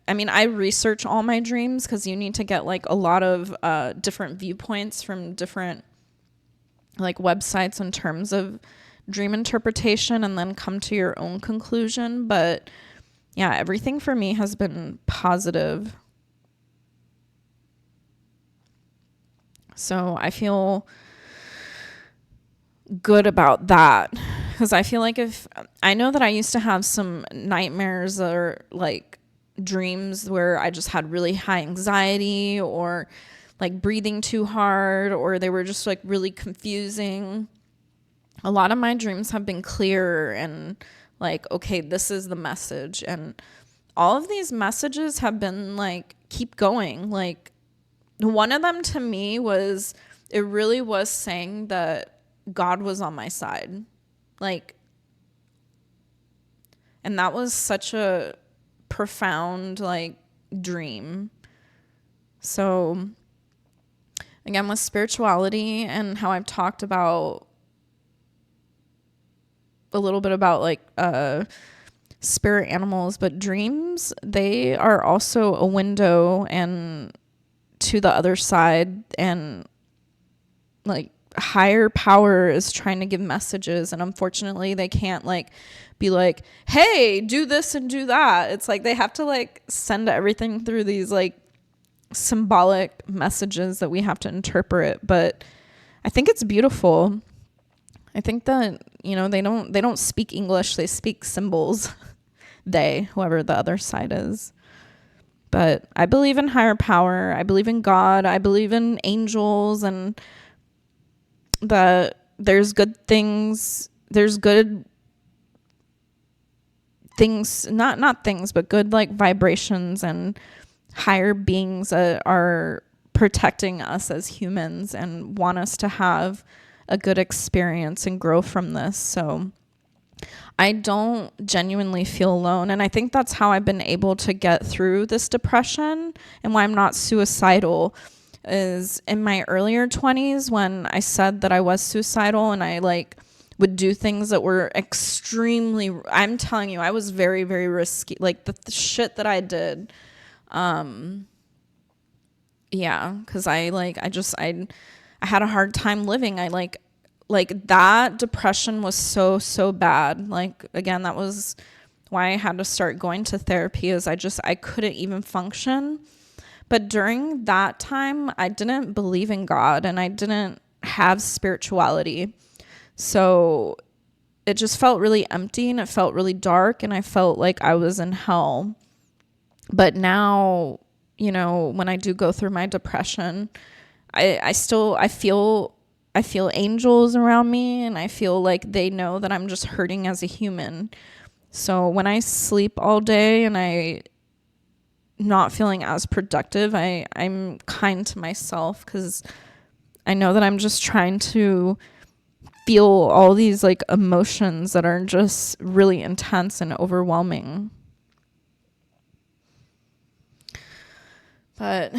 S1: I mean, I research all my dreams, because you need to get like a lot of different viewpoints from different like websites in terms of dream interpretation, and then come to your own conclusion. But yeah, everything for me has been positive. So I feel good about that, because I feel like I know that I used to have some nightmares or like dreams where I just had really high anxiety, or like breathing too hard, or they were just like really confusing. A lot of my dreams have been clear and like, okay, this is the message. And all of these messages have been like, keep going. Like one of them to me was, it really was saying that God was on my side. Like, and that was such a profound like dream. So again, with spirituality and how I've talked about a little bit about like spirit animals, but dreams, they are also a window and to the other side, and like higher power is trying to give messages, and unfortunately they can't like be like, hey, do this and do that. It's like they have to like send everything through these like symbolic messages that we have to interpret. But I think it's beautiful. I think that, you know, they don't speak English, they speak symbols. Whoever the other side is. But I believe in higher power. I believe in God. I believe in angels, and that there's good things, there's good things, not things, but good like vibrations and higher beings that are protecting us as humans and want us to have a good experience and grow from this. So I don't genuinely feel alone. And I think that's how I've been able to get through this depression and why I'm not suicidal is in my earlier 20s when I said that I was suicidal and I like would do things that were extremely, I'm telling you, I was very, very risky. Like the shit that I did. Yeah. Cause I had a hard time living. I like that depression was so bad. Like, again, that was why I had to start going to therapy is I couldn't even function. But during that time, I didn't believe in God and I didn't have spirituality. So it just felt really empty and it felt really dark and I felt like I was in hell. But now, you know, when I do go through my depression, I feel angels around me and I feel like they know that I'm just hurting as a human. So when I sleep all day and I not feeling as productive, I'm kind to myself because I know that I'm just trying to feel all these like emotions that are just really intense and overwhelming. But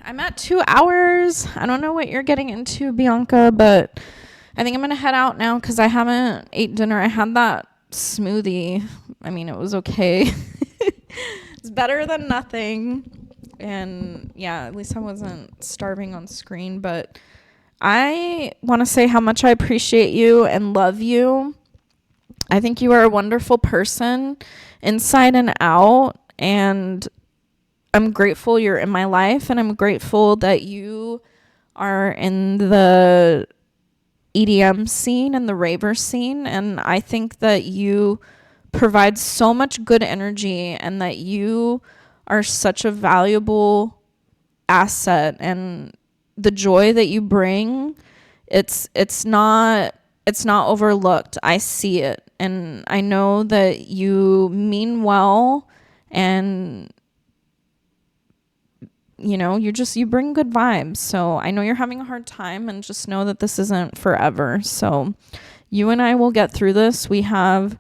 S1: I'm at 2 hours. I don't know what you're getting into, Bianca, but I think I'm going to head out now because I haven't ate dinner. I had that smoothie. I mean, it was okay. It's better than nothing. And yeah, at least I wasn't starving on screen. But I want to say how much I appreciate you and love you. I think you are a wonderful person inside and out. And I'm grateful you're in my life, and I'm grateful that you are in the EDM scene and the raver scene. And I think that you provide so much good energy and that you are such a valuable asset, and the joy that you bring, it's not overlooked. I see it, and I know that you mean well, and you know, you bring good vibes. So I know you're having a hard time, and just know that this isn't forever. So you and I will get through this. We have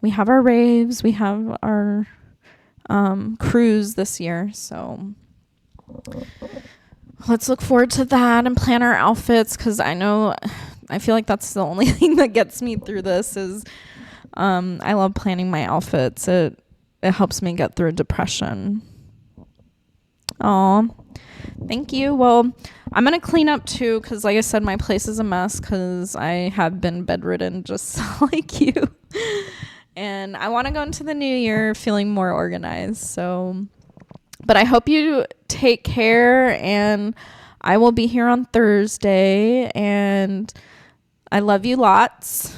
S1: our raves, we have our cruise this year. So let's look forward to that and plan our outfits, because I feel like that's the only thing that gets me through this is I love planning my outfits. It helps me get through depression. Oh, thank you. Well, I'm going to clean up too, because like I said, my place is a mess because I have been bedridden just like you. And I want to go into the new year feeling more organized. So, but I hope you take care, and I will be here on Thursday, and I love you lots,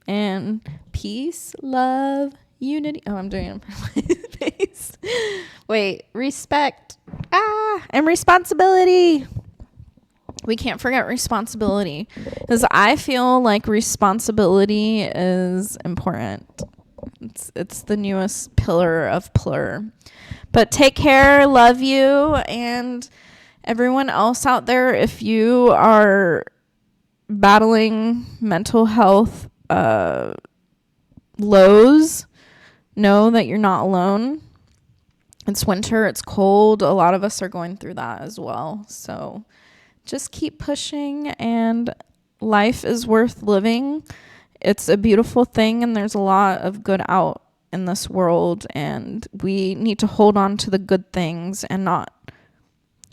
S1: and peace, love, unity. Oh, I'm doing it for my face. Wait, respect, and responsibility. We can't forget responsibility, because I feel like responsibility is important. It's the newest pillar of plur. But take care, love you, and everyone else out there, if you are battling mental health lows, know that you're not alone. It's winter, it's cold. A lot of us are going through that as well. So just keep pushing, and life is worth living. It's a beautiful thing, and there's a lot of good out in this world, and we need to hold on to the good things and not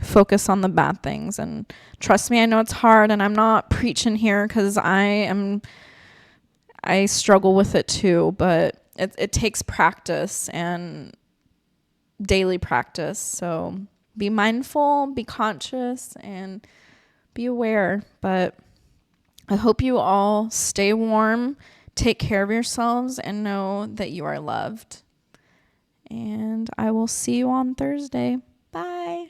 S1: focus on the bad things. And trust me, I know it's hard, and I'm not preaching here because I struggle with it too, but it takes practice and daily practice. So be mindful, be conscious, and be aware. But I hope you all stay warm, take care of yourselves, and know that you are loved. And I will see you on Thursday. Bye.